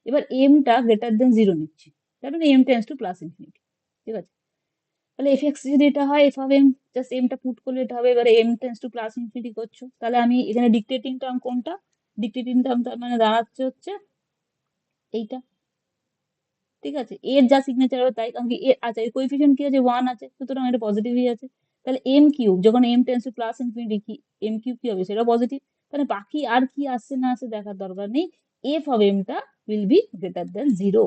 এবার এমটা গ্রেটার দেন 0 নিচ্ছি, তার মানে m tends to plus infinity. ঠিক আছে, তাহলে এফ এক্স যদি এটা হয়, এফ অফ এম জাস্ট এমটা পুট করলে এটা হবে। এবারে m tends to plus infinity করছো, তাহলে আমি এখানে ডিক্টেটিং টার্ম কোনটা, ডিক্টেটিং টার্ম তার মানে দাঁড়াচ্ছে হচ্ছে এইটা। ঠিক আছে, এর যা সিগনেচার হবে তাই, কারণ কি এর আচ্ছা এর কোএফিসিয়েন্ট কি আছে, 1 আছে, সুতরাং এটা পজিটিভই আছে। তাহলে এম কিউব যখন m tends to plus infinity, কি এম কিউব কি হবে, সেটা পজিটিভ। তাহলে বাকি আর কি আসছে না আসছে দেখার দরকার নেই, এফ অফ এমটা উইল বি গ্রেটার দেন 0।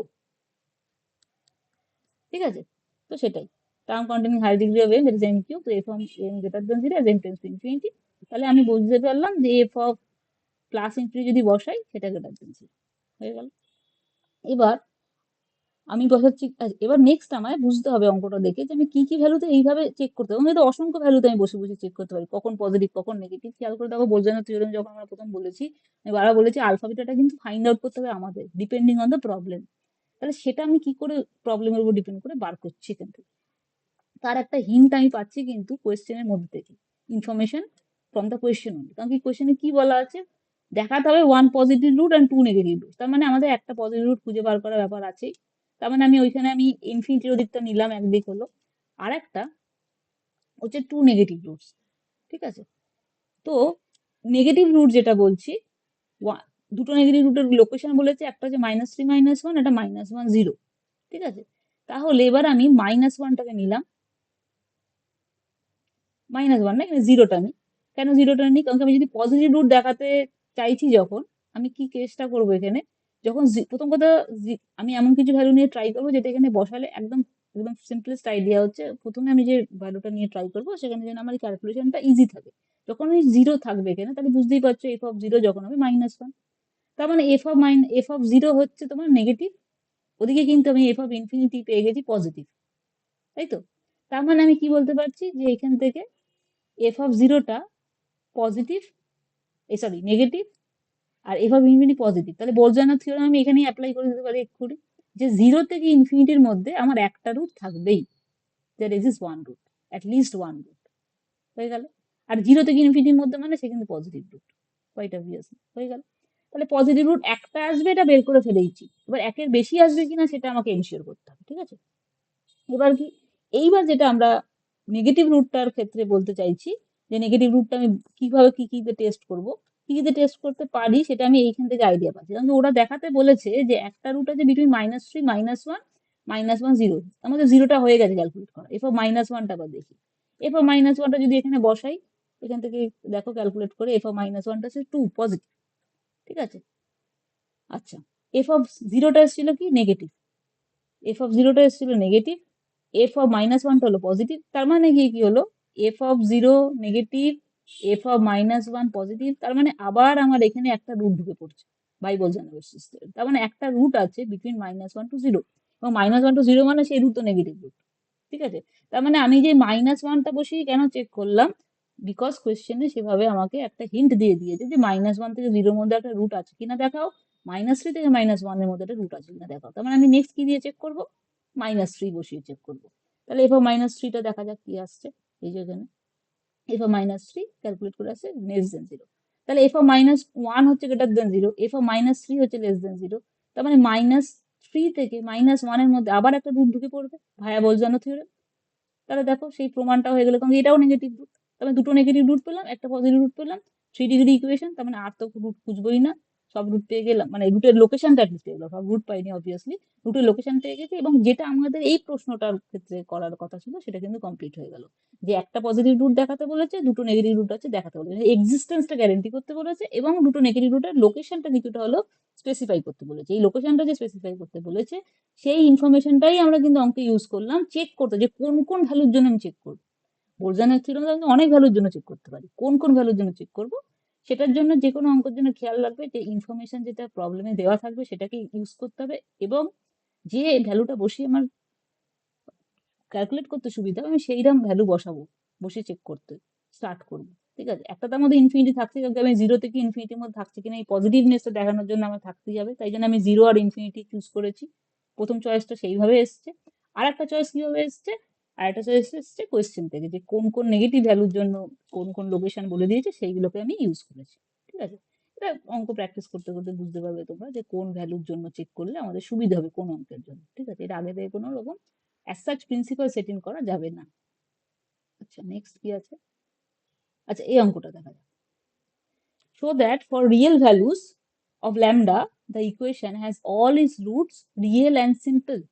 ঠিক আছে, তো সেটাই term containing high degree of m, that is m cube, তো f of m greater than 0 m tends to infinity. তাহলে আমি বুঝতে পারলাম যে এফ অফ প্লাস ইনফিনিটি যদি বসাই সেটা গ্রেটার দেন 0 হয়ে গেল। এবার আমি বসাচ্ছি, এবার নেক্সট আমায় বুঝতে হবে অঙ্কটা দেখে যে আমি কি কি ভ্যালুতে এইভাবে চেক করতে হবে। আমি তো অসংখ্য ভ্যালুতে আমি বসে বসে চেক করতে পারি, কখন পজিটিভ কখন নেগেটিভ। খেয়াল করে দেখো বোলজানোর থিওরেম যখন আমরা প্রথম বলেছি, আমি বারবার বলেছি আলফা বিটাটা কিন্তু ফাইন্ড আউট করতে হবে আমাদের, ডিপেন্ডিং অন দ্য প্রবলেম। তাহলে সেটা আমি কি করে প্রবলেমের উপর ডিপেন্ড করে বার করছি এখান থেকে, তার একটা হিন্ট আমি পাচ্ছি কিন্তু কোয়েশ্চেনের মধ্যে থেকে, information from the question only. কারণ কি কোয়েশ্চেনে কি বলা আছে, দেখাতে হবে 1 positive root and 2 negative root, তার মানে আমাদের একটা পজিটিভ রুট খুঁজে বার করার ব্যাপার আছেই। তার মানে আমি ওইখানে আমি ইনফিনিটির দিকটা নিলাম একদিক হলো, আর একটা হচ্ছে 2 নেগেটিভ রুটস। ঠিক আছে, তো নেগেটিভ রুট যেটা বলছি, দুটো নেগেটিভ রুটের লোকেশন বলেছে, একটা হচ্ছে -3 -1, একটা -1 0। ঠিক আছে, তাহলে এবার আমি -1টাকে নিলাম, -1 না, এখানে জিরোটা নিই। কেন জিরোটা নিই, কারণ কি আমি যদি পজিটিভ রুট দেখাতে চাইছি, যখন আমি কি কেসটা করবো এখানে, যখন প্রথম কথা আমি এমন কিছু ভ্যালু নিয়ে ট্রাই করবো যেটা এখানে বসালে একদম একদম সিম্পলেস্ট আইডিয়া হচ্ছে, প্রথমে আমি যে ভ্যালুটা নিয়ে ট্রাই করবো সেখানে যেন আমার ক্যালকুলেশনটা ইজি থাকে। যখন ওই জিরো থাকবে এখানে, তাহলে বুঝতেই পারছো এফ অফ জিরো যখন হবে -1, তার মানে এফ অফ জিরো হচ্ছে তোমার নেগেটিভ, ওদিকে কিন্তু আমি এফ অফ ইনফিনিটি পেয়ে গেছি পজিটিভ, তাই তো। তার মানে আমি কি বলতে পারছি যে এখান থেকে এফ অফ জিরোটা পজিটিভ, সরি নেগেটিভ, আর এফ অফ ইনফিনিটি পজিটিভ। তাহলে বোলজানোর থিওরেম আমি এখানেই অ্যাপ্লাই করে দিতে পারি এক্ষুনি, যে জিরো থেকে ইনফিনিটির মধ্যে আমার একটা রুট থাকবেই, there exist one root, at least one root. হয়ে গেল, আর জিরো থেকে ইনফিনিটির মধ্যে মানে সে কিন্তু পজিটিভ রুট, কোয়াইট অবভিয়াসলি হয়ে গেল। তাহলে পজিটিভ রুট একটা আসবে, এটা বের করে ফেলেইছি, এবার একের বেশি আসবে কিনা সেটা আমাকে এনশিওর করতে হবে। ঠিক আছে, এবার কি, এইবার যেটা আমরা নেগেটিভ রুটটার ক্ষেত্রে বলতে চাইছি, যে নেগেটিভ রুটটা আমি কিভাবে কি কিতে টেস্ট করব, কি কিতে টেস্ট করতে পারি সেটা আমি এইখান থেকে আইডিয়া পাচ্ছি। কারণ ওরা দেখাতে বলেছে যে একটা রুট আছে বিটুইন -3 -1 -1 0, আমাদের জিরোটা হয়ে গেছে ক্যালকুলেট করা। এরপর -1টা আবার দেখি, এরপর -1টা যদি এখানে বসাই, এখান থেকে দেখো ক্যালকুলেট করে, এরপর -1টা হচ্ছে 2 পজিটিভ। ঠিক আছে, আচ্ছা এফ অফ জিরোটা এসেছিল কি নেগেটিভ, এফ অফ জিরোটা এসেছিল নেগেটিভ, এফ অফ -1টা হলো পজিটিভ, তার মানে কি কি হলো, f of zero negative, F of -1 positive, তার মানে আবার আমার এখানে একটা রুট ঢুকে পড়ছে বাই বোলজানোভ সিস্টেম। তার মানে একটা রুট আছে বিটুইন -1 to 0, এবং -1 to 0 মানে সেই রুট তো নেগেটিভ রুট। ঠিক আছে, তার মানে আমি যে -1টা বসিয়ে কেন চেক করলাম, বিকজ কোয়েশ্চেনে সেভাবে আমাকে একটা হিন্ট দিয়ে দিয়েছে যে -1 থেকে 0-র মধ্যে একটা রুট আছে কিনা দেখাও, -3 থেকে -1-এর মধ্যে একটা রুট আছে কিনা দেখাও। তার মানে আমি নেক্সট কি দিয়ে চেক করবো, -3 বসিয়ে চেক করবো। তাহলে এরপর -3টা দেখা যাক কি আসছে, এই যে এখানে এফ অফ -3 ক্যালকুলেট করে আসছে লেস দেন 0। তাহলে এফ অফ -1 হচ্ছে গ্রেটার দেন 0, এফ অফ -3 হচ্ছে লেস দেন 0। তার মানে -3 থেকে -1-এর মধ্যে আবার একটা রুট ঢুকে পড়বে ভায়া বোলজানো থিওরেম। তাহলে দেখো সেই প্রমাণটা হয়ে গেল, কারণ এটাও নেগেটিভ রুট, তাহলে দুটো নেগেটিভ রুট পেলাম, একটা পজিটিভ রুট পেলাম, 3 ডিগ্রি ইকুয়েশন। তার মানে আর তো রুট খুঁজবোই না, সব রুট পেয়ে গেলাম, মানে রুটের লোকেশনটা অ্যাটলিস্ট পেয়ে গেলাম, সব রুট পাইনি অবভিয়াসলি, রুটের লোকেশন পেয়ে গেছি। এবং যেটা আমাদের এই প্রশ্নটার ক্ষেত্রে করার কথা ছিল সেটা কিন্তু কমপ্লিট হয়ে গেল, যে একটা পজিটিভ রুট দেখাতে বলেছে, দুটো নেগেটিভ রুট আছে দেখাতে বলেছে, এক্সিস্টেন্সটা গ্যারেন্টি করতে বলেছে, এবং দুটো নেগেটিভ রুটের লোকেশনটা কিছুটা হলো স্পেসিফাই করতে বলেছে। এই লোকেশনটা যে স্পেসিফাই করতে বলেছে, সেই ইনফরমেশনটাই আমরা কিন্তু অঙ্কে ইউজ করলাম চেক করতে, যে কোন কোন ভ্যালুর জন্য আমি চেক করবো। বোলজানের থিওরেম আমি অনেক ভ্যালুর জন্য চেক করতে পারি, কোন কোন ভ্যালুর জন্য চেক করব সেটার জন্য যে কোনো অঙ্কের জন্য খেয়াল রাখবে যে ইনফরমেশন যেটা প্রবলেমে দেওয়া থাকবে সেটাকে ইউজ করতে হবে, এবং যে ভ্যালুটা বসিয়ে আমার ক্যালকুলেট করতে সুবিধা হবে আমি সেইরকম ভ্যালু বসাবো, বসে চেক করতে স্টার্ট করবো। ঠিক আছে, একটা তার মধ্যে ইনফিনিটি থাকছে, কিন্তু আমি জিরো থেকে ইনফিনিটির মধ্যে থাকছে কিনা এই পজিটিভনেসটা দেখানোর জন্য আমার থাকতেই হবে, তাই জন্য আমি জিরো আর ইনফিনিটি চুজ করেছি। প্রথম চয়েসটা সেইভাবে এসছে। আর একটা চয়েস কিভাবে এসছে, আর একটা চয়েস এসছে কোয়েশ্চেন থেকে, যে কোন কোন নেগেটিভ ভ্যালুর জন্য কোন কোন লোকেশন বলে দিয়েছে সেইগুলোকে আমি ইউজ করেছি। ঠিক আছে, এটা অঙ্ক প্র্যাকটিস করতে করতে বুঝতে পারবে তোমরা যে কোন ভ্যালুর জন্য চেক করলে আমাদের সুবিধা হবে কোন অঙ্কের জন্য। ঠিক আছে, এটা আগে থেকে কোনো রকম অ্যাজ সাচ প্রিন্সিপাল সেটিং করা যাবে না। আচ্ছা, নেক্সট কি আছে? আচ্ছা, এই অঙ্কটা দেখা যাক। Show that for real values of lambda, the equation has all its roots real and simple.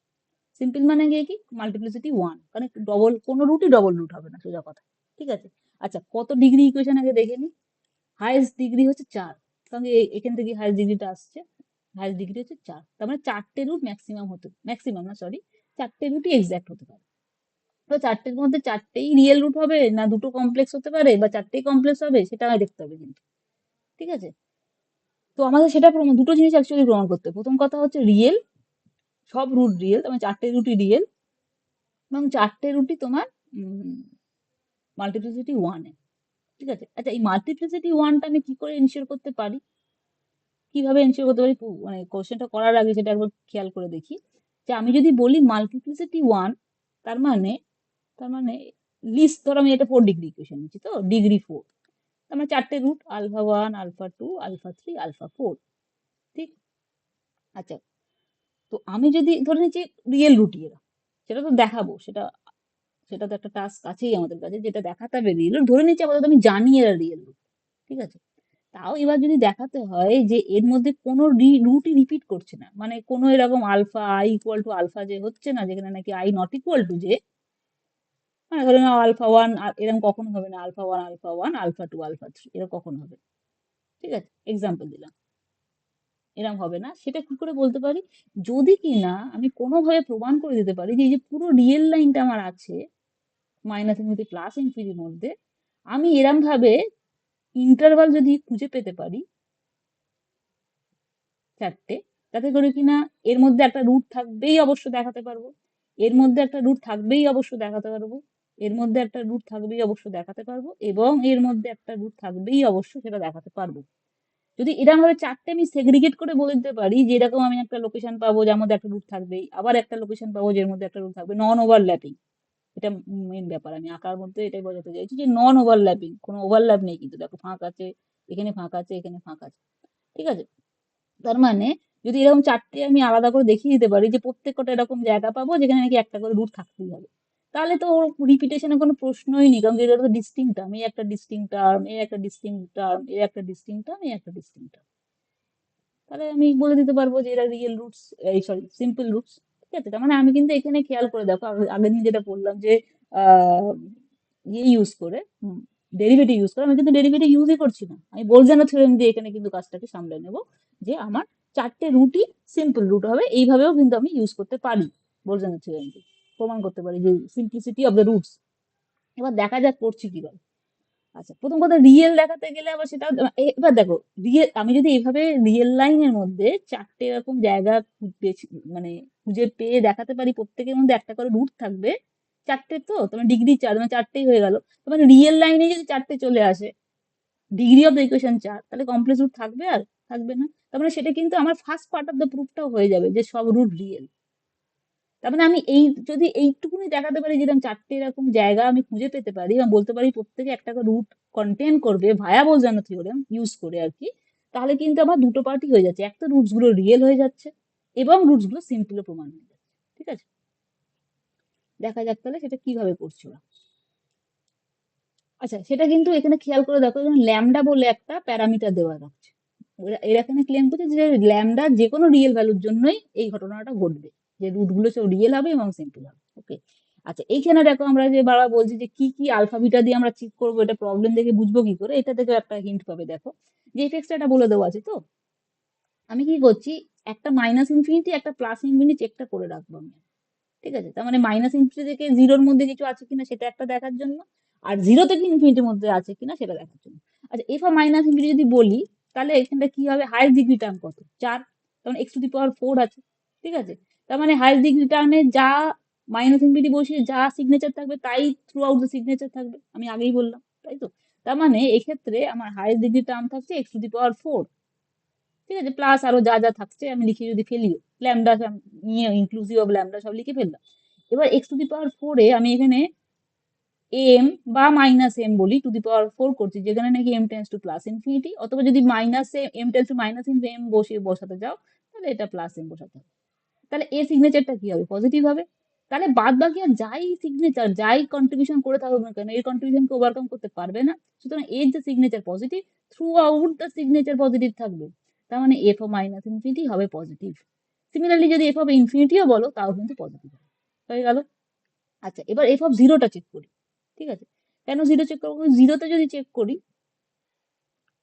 Simple মানে গিয়ে কি, মাল্টিপ্লিসিটি ওয়ান, কারণ ডবল কোনো রুটই ডবল রুট হবে না, সোজা কথা। ঠিক আছে, আচ্ছা কত ডিগ্রি ইকুয়েশন আগে দেখে নি। হাইয়েস্ট ডিগ্রি হচ্ছে 4, কারণ এখান থেকে হাইয়েস্ট ডিগ্রিটা আসছে। হাইয়েস্ট ডিগ্রি হচ্ছে 4, তার মানে 4টে রুট ম্যাক্সিমাম হতে, ম্যাক্সিমাম না সরি, 4টে রুটই এক্সাক্ট হতে পারে। তো 4টের মধ্যে 4টেই রিয়েল রুট হবে না দুটো কমপ্লেক্স হতে পারে, বা 4টেই কমপ্লেক্স হবে, সেটা আমায় দেখতে হবে কিন্তু। ঠিক আছে, তো আমাদের সেটা প্রমাণ, দুটো জিনিস অ্যাকচুয়ালি প্রমাণ করতে হবে। প্রথম কথা হচ্ছে রিয়েল, সব রুট রিয়েল, মানে 4টে রুটই রিয়েল, এবং 4টে রুটই তোমার মাল্টিপ্লিসিটি ওয়ানে। ঠিক আছে, আচ্ছা এই মাল্টিপ্লিসিটি ওয়ানটা আমি কি করে এনশিওর করতে পারি, কিভাবে এনশিওর করতে পারি, মানে কোশ্চেনটা করার আগে সেটা একবার খেয়াল করে দেখি। যে আমি যদি বলি মাল্টিপ্লিসিটি ওয়ান, তার মানে তার মানে লিস্ট, ধর আমি এটা 4 ডিগ্রি ইকুয়েশন নিচ্ছি, তো ডিগ্রি 4, তার মানে 4টে root, alpha 1, alpha 2, alpha 3, alpha 4। ঠিক, আচ্ছা তো আমি যদি ধরে নিচ্ছি রিয়েল রুটই এরা, সেটা তো দেখাবো, সেটা সেটা তো একটা টাস্ক আছেই আমাদের কাছে, যেটা দেখাতে হবে রিয়েল রুট। ধরে নিচ্ছি আপাতত আমি জানি এরা রিয়েল রুট। ঠিক আছে, তাও এবার যদি দেখাতে হয় যে এর মধ্যে কোনো রুটই রিপিট করছে না, মানে কোনো এরকম alpha i equal to alpha যে হচ্ছে না, যেখানে নাকি আই নট ইকুয়াল টু যে, মানে ধরে নাও আলফা ওয়ান, এরকম কখনো হবে না, alpha one alpha one, alpha two alpha three, এরকম কখনো হবে না। ঠিক আছে, এক্সাম্পল দিলাম, এরকম হবে না। সেটা কি করে বলতে পারি, যদি কিনা আমি কোনোভাবে প্রমাণ করে দিতে পারি যে এই যে পুরো রিয়েল লাইনটা আমার আছে মাইনাস ইনফিনিটি প্লাস ইনফিনিটির মধ্যে, আমি এরম ভাবে ইন্টারভাল যদি খুঁজে পেতে পারি 4টে, তাতে করে কিনা এর মধ্যে একটা রুট থাকবেই অবশ্য দেখাতে পারবো, এর মধ্যে একটা রুট থাকবেই অবশ্য দেখাতে পারবো, এর মধ্যে একটা রুট থাকবেই অবশ্য দেখাতে পারবো, এবং এর মধ্যে একটা রুট থাকবেই অবশ্য সেটা দেখাতে পারবো। যদি এরকম ভাবে 4টে আমি সেগ্রিগেট করে বলে দিতে পারি যে এরকম আমি একটা লোকেশন পাবো যার মধ্যে একটা রুট থাকবেই, আবার একটা লোকেশন পাবো যার মধ্যে একটা রুট থাকবে, নন ওভারল্যাপিং। এটা মেন ব্যাপার, আমি আঁকার মধ্যে এটাই বোঝাতে চাইছি যে নন ওভারল্যাপিং, কোনো ওভারল্যাপ নেই কিন্তু, দেখো ফাঁক আছে, এখানে ফাঁক আছে, এখানে ফাঁক আছে। ঠিক আছে, তার মানে যদি এরকম 4টে আমি আলাদা করে দেখিয়ে দিতে পারি যে প্রত্যেকটা এরকম জায়গা পাবো যেখানে নাকি একটা করে রুট থাকতেই হবে, তাহলে তো ওর রিপিটেশনের কোনো প্রশ্নই নেই, কারণ এটা তো ডিস্টিংক্ট টার্ম, এই একটা ডিস্টিংক্ট টার্ম, এই একটা ডিস্টিংক্ট টার্ম, এই একটা ডিস্টিংক্ট টার্ম, এই একটা ডিস্টিংক্ট টার্ম, তাহলে আমি বলে দিতে পারবো যে এরা রিয়েল রুটস, এই সরি সিম্পল রুটস। ঠিক আছে, তার মানে আমি কিন্তু এখানে খেয়াল করে দেখো, আগের দিন যেটা বললাম যে আহ ইয়ে ইউজ করে, ডেরিভেটিভ ইউজ করে, আমি কিন্তু ডেরিভেটিভ ইউজই করছি না, আমি বোলজানো থিওরেম দিয়ে এখানে কিন্তু কাজটাকে সামলে নেব, যে আমার 4টে রুটই সিম্পল রুট হবে, এইভাবেও কিন্তু আমি ইউজ করতে পারি, বোলজানো থিওরেম দিয়ে প্রমাণ করতে পারি যে সিম্পলিসিটি অফ দ্য রুটস। এবার দেখা যাক করছি কিভাবে। আচ্ছা, প্রথম কথা রিয়েল দেখাতে গেলে আবার সেটা, এবার দেখো রিয়েল, আমি যদি এইভাবে রিয়েল লাইনের মধ্যে 4টে এরকম জায়গা মানে খুঁজে পেয়ে দেখাতে পারি প্রত্যেকের মধ্যে একটা করে রুট থাকবে 4টে, তো তোমার ডিগ্রি 4, মানে 4টেই হয়ে গেল। তোমার রিয়েল লাইনে যদি 4টে চলে আসে, ডিগ্রি অফ দ্য ইকুয়েশন 4, তাহলে কমপ্লেক্স রুট থাকবে আর থাকবে না, তার মানে সেটা কিন্তু আমার ফার্স্ট পার্ট অফ দ্য প্রুফটাও হয়ে যাবে যে সব রুট রিয়েল। তার মানে আমি এই যদি এইটুকুনি দেখাতে পারি যে এরকম 4টে এরকম জায়গা আমি খুঁজে পেতে পারি এবং বলতে পারি প্রত্যেকে একটা করে রুট কন্টেন করবে ভায়া বোলজানো থিওরেম ইউজ করে আর কি, তাহলে কিন্তু আমার দুটো পার্টি হয়ে যাচ্ছে, এক তো রুটস গুলো রিয়েল হয়ে যাচ্ছে এবং রুটস গুলো সিম্পল প্রমাণ হয়ে যাচ্ছে। ঠিক আছে, দেখা যাক তাহলে সেটা কিভাবে করছো ওরা। আচ্ছা, সেটা কিন্তু এখানে খেয়াল করে দেখো, যেমন ল্যামডা বলে একটা প্যারামিটার দেওয়া থাকছে, এরা এখানে ক্লেম করছে যে ল্যামডা যে কোনো রিয়েল ভ্যালুর জন্যই এই ঘটনাটা ঘটবে, যে রুট গুলো সব রিয়েল হবে এবং সিম্পল হবে। ওকে, আচ্ছা এইখানে দেখো আমরা যে বারবার বলছি যে কি কি আলফা বিটা দিয়ে আমরা চেক করবো, এটা প্রবলেম দেখে বুঝবো কি করে, এটা থেকে একটা হিন্ট পাবে। দেখো যে এফএক্সটা এটা বলে দেওয়া আছে, তো আমি কি করছি, একটা মাইনাস ইনফিনিটি একটা প্লাস ইনফিনিটি চেকটা করে রাখবো আমি। ঠিক আছে, তার মানে মাইনাস ইনফিনিটি থেকে জিরোর মধ্যে কিছু আছে কিনা সেটা একটা দেখার জন্য, আর জিরো থেকে ইনফিনিটির মধ্যে আছে কিনা সেটা দেখার জন্য। আচ্ছা, এফ আর মাইনাস ইনফিনিটি যদি বলি, তাহলে এখানটা কি হবে, হাইয়েস্ট ডিগ্রি টার্ম কত, 4, তখন এক্স টু দি পাওয়ার 4 আছে। ঠিক আছে, তার মানে হাইয়েস্ট ডিগ্রি টার্মে যা মাইনাস ইনফিনিটি বসিয়ে যা সিগনেচার থাকবে তাই থ্রু আউট দ্য সিগনেচার থাকবে, আমি আগেই বললাম, তাই তো। তার মানে এক্ষেত্রে আমার হাইয়েস্ট ডিগ্রি টার্ম থাকছে x⁴, ঠিক আছে, প্লাস আরো যা যা থাকছে আমি লিখে যদি ফেলিও, ল্যামডা নিয়ে ইনক্লুসিভ অফ ল্যামডা সব লিখে ফেললাম। এবার x⁴ এ আমি এখানে m বা -m বলি, টু দি পাওয়ার 4 করছি, যেখানে নাকি m tense to plus infinity, অথবা যদি m টেন্স টু -m বসাতে যাও, তাহলে এটা প্লাস m বসাতে হবে। তাহলে এর সিগনেচারটা কি হবে? পজিটিভ হবে। তাহলে বাদ বাকি আর যাই সিগনেচার, যাই কন্ট্রিবিউশন করে থাকুক না কেন, এর কন্ট্রিবিউশনকে ওভারকাম করতে পারবে না। সুতরাং এর যে signature positive, through out the signature positive থাকবে। তার মানে এফ অফ মাইনাস ইনফিনিটি হবে পজিটিভ। সিমিলারলি যদি এফ অফ ইনফিনিটিও বলো, তাও কিন্তু পজিটিভ হয়ে গেল। আচ্ছা, এবার এফ অফ জিরোটা চেক করি, ঠিক আছে। কেন জিরো চেক করবো? জিরোতে যদি চেক করি,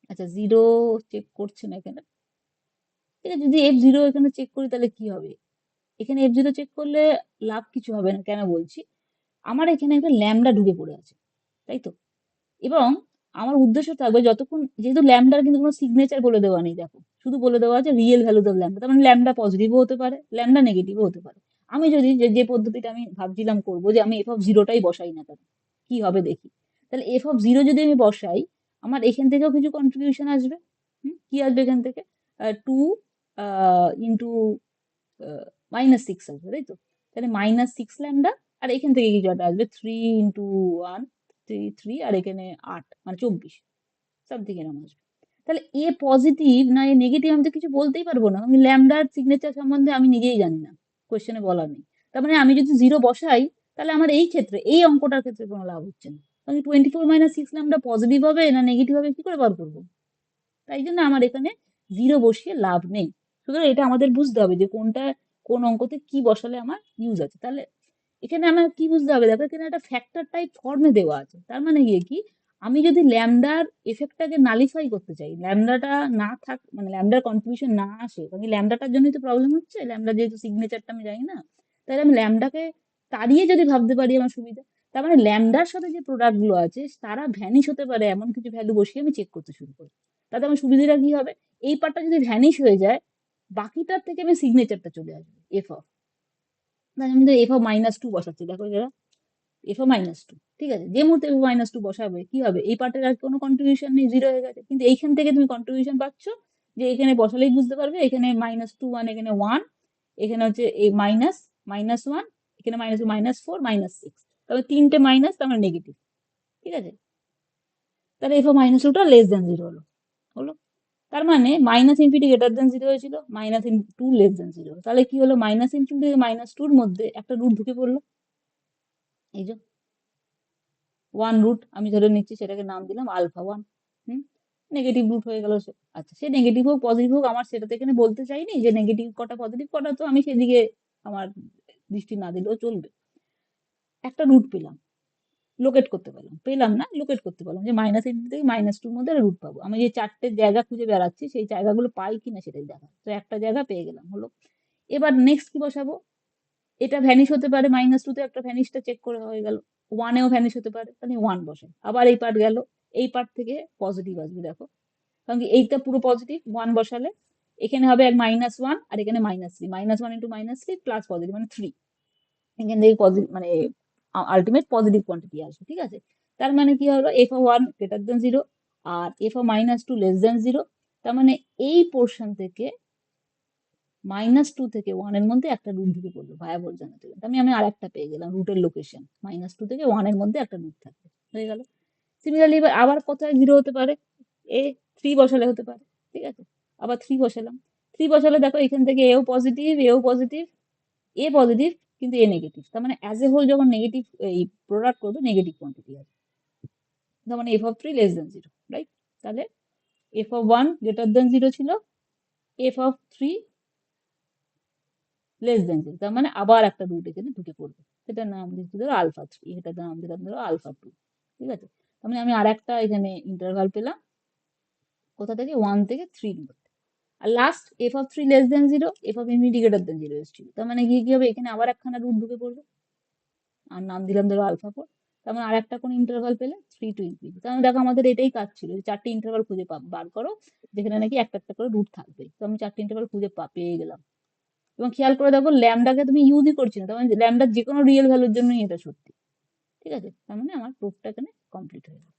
আচ্ছা জিরো চেক করছে না এখানে, ঠিক আছে, যদি f0 এখানে চেক করি তাহলে কি হবে? এখানে f0 চেক করলে লাভ কিছু হবে না। কেন বলছি? আমার এখানে একটা ল্যামডা ঢুকে পড়ে আছে, তাই তো। এবং আমার উদ্দেশ্য থাকবে যতক্ষণ, যেহেতু ল্যামডার কিন্তু কোনো সিগনেচার বলে দেওয়া নেই, দেখো শুধু বলে দেওয়া আছে রিয়েল ভ্যালু অফ ল্যামডা। তার মানে ল্যামডা পজিটিভও হতে পারে, ল্যামডা নেগেটিভও হতে পারে। আমি যদি যে পদ্ধতিটা আমি ভাবছিলাম করবো, যে আমি এফ অফ জিরোটাই বসাই না, কেন কি হবে দেখি। তাহলে এফ অফ জিরো যদি আমি বসাই, আমার এখান থেকেও কিছু কন্ট্রিবিউশন আসবে। কি আসবে এখান থেকে? 2 ইন্টু -6 আসবে, তাই তো। তাহলে -6 ল্যামডা, আর এখান থেকে কিছু একটা আসবে 3 ইন্টু 1, 3, আর এখানে 8 মানে 24 সামথিং এরকম আসবে। তাহলে এ পজিটিভ না এ নেগেটিভ আমি তো কিছু বলতেই পারবো না। আমি ল্যামডার সিগনেচার সম্বন্ধে আমি নিজেই জানি না, কোয়েশ্চেনে বলা নেই। তার মানে আমি যদি জিরো বসাই, তাহলে আমার এই ক্ষেত্রে, এই অঙ্কটার ক্ষেত্রে কোনো লাভ হচ্ছে না। কারণ 24 - 6 ল্যামডা পজিটিভ হবে না নেগেটিভ হবে কি করে বার করবো? তাই জন্য আমার এখানে জিরো বসিয়ে লাভ নেই। সুতরাং এটা আমাদের বুঝতে হবে যে কোনটা, কোন অঙ্কতে কি বসালে আমার ইউজ আছে। তাহলে এখানে আমার কি বুঝতে হবে? দেখো এখানে একটা ফ্যাক্টর টাইপ ফর্মে দেওয়া আছে। তার মানে গিয়ে কি, আমি যদি ল্যামডার এফেক্টটাকে নালিফাই করতে চাই, ল্যামডাটা না থাক, মানে ল্যামডার কন্ট্রিবিউশন না আসে, কারণ ল্যামডাটার জন্যই তো প্রবলেম হচ্ছে, ল্যামডা যেহেতু সিগনেচারটা আমি জানি না, তাহলে আমি ল্যামডাকে তাড়িয়ে যদি ভাবতে পারি আমার সুবিধা। তার মানে ল্যামডার সাথে যে প্রোডাক্ট গুলো আছে তারা ভ্যানিশ হতে পারে এমন কিছু ভ্যালু বসিয়ে আমি চেক করতে শুরু করি। তাতে আমার সুবিধাটা কি হবে? এই পার্টটা যদি ভ্যানিশ হয়ে যায়, বাকিটার থেকে আমি সিগনেচারটা চলে আসবে এফ অফ। আমি তো এফ অফ -2 বসাচ্ছি, দেখো যারা এফ অফ -2, ঠিক আছে। যে মুহূর্তে এফ -2 বসাবে কি হবে? এই পার্টের আর কোনো কন্ট্রিবিউশন নেই, জিরো হয়ে গেছে। কিন্তু এইখান থেকে তুমি কন্ট্রিবিউশন পাচ্ছ, যে এখানে বসালেই বুঝতে পারবে, এখানে -2 1, এখানে 1, এখানে হচ্ছে এই -1, এখানে -4 -6, তবে তিনটে মাইনাস, তার মানে নেগেটিভ, ঠিক আছে। তাহলে এফ অফ -2টা লেস দেন জিরো হলো, হলো। তার মানে minus infinity greater than zero হয়েছিল, -2 লেস দেন জিরো। তাহলে কি হলো? -ইনফিনিটি থেকে -2 এর মধ্যে একটা রুট ঢুকে পড়লো, এই যে 1 রুট আমি ধরে নিচ্ছি, সেটাকে নাম দিলাম α1। নেগেটিভ রুট হয়ে গেল সে। আচ্ছা, সে নেগেটিভ হোক পজিটিভ হোক, আমার সেটা তো এখানে বলতে চাইনি যে নেগেটিভ কটা পজিটিভ কটা, তো আমি সেদিকে আমার দৃষ্টি না দিলেও চলবে। একটা রুট পেলাম, লোকেট করতে পারলাম, পেলাম না লোকেট করতে পারলাম, যে -ইনফিনিটি থেকে -2 এর মধ্যে রুট পাবো। আমি যে চারটে জায়গা খুঁজে বেড়াচ্ছি, সেই জায়গাগুলো পাই কিনা সেটাই দেখা। তো একটা জায়গা পেয়ে গেলাম, হলো। এবার নেক্সট কি বসাবো? এটা ভ্যানিশ হতে পারে, -2 তে একটা ভ্যানিশটা চেক করে হয়ে গেল, 1 এও ভ্যানিশ হতে পারে, তাহলে 1 বসে। আবার এই পার্ট গেল, এই পার্ট থেকে পজিটিভ আসবে, দেখো, কারণ কি এইটা পুরো পজিটিভ, 1 বসালে এখানে হবে এক -1, আর এখানে -3, -1 ইন্টু -3 প্লাস পজিটিভ মানে 3, এখান থেকে পজিটিভ মানে আলটিমেট পজিটিভ কোয়ান্টিটি আসবে, ঠিক আছে। তার মানে কি হলো? এফ অফ 1 গ্রেটার দেন 0 আর এফ অফ -2 লেস দেন 0। তার মানে এই পোর্শন থেকে -2 থেকে 1 এর মধ্যে একটা রুট ঢুকে পড়লো ভায়া বর্জনের থেকে। আমি আরেকটা পেয়ে গেলাম রুটের লোকেশন, -2 থেকে 1 এর মধ্যে একটা রুট থাকবে, হয়ে গেল। সিমিলারলি এবার আবার কোথায় জিরো হতে পারে? এ 3 বসালে হতে পারে, ঠিক আছে। আবার 3 বসালাম, 3 বসালে দেখো এখান থেকে এও পজিটিভ, এও পজিটিভ, এ পজিটিভ, কিন্তু এ নেগেটিভ। তার মানে অ্যাজ এ হোল যখন নেগেটিভ এই প্রোডাক্ট করবে, নেগেটিভ কোয়ান্টিটি হবে। তার মানে f of 3 less than 0, right. তাহলে এফ অফ 1 গ্রেটার দেন 0 ছিল, এফ অফ 3 লেস দেন 0, তার মানে আবার একটা রুট এখানে ঢুকে পড়বে। সেটার নাম দিচ্ছি ধরো α3, এটার নাম দিলাম ধরো α2, ঠিক আছে। তার মানে আমি আর একটা এখানে ইন্টারভাল পেলাম, কোথা থেকে? 1 থেকে 3 এর মধ্যে। আর last f of 3 less than 0, f of infinity greater than 0 এসেছিল। তার মানে গিয়ে কি হবে? এখানে আবার একখানা রুট ঢুকে পড়বে, আর নাম দিলাম ধরো α4। তার মানে আর একটা কোন ইন্টারভাল পেলে 3 টু ইনফিনিটি। তার মানে দেখো আমাদের এটাই কাজ ছিল, যে চারটে ইন্টারভাল খুঁজে বার করো, যেখানে নাকি একটা একটা করে রুট থাকবে। তো আমি চারটে ইন্টারভাল খুঁজে পেয়ে গেলাম। এবং খেয়াল করে দেখো ল্যামডাকে তুমি ইউজই করছি না, তার মানে ল্যামডার যে কোনো রিয়েল ভ্যালুর জন্যই এটা সত্যি, ঠিক আছে। তার মানে আমার প্রুফটা এখানে কমপ্লিট হয়ে গেল।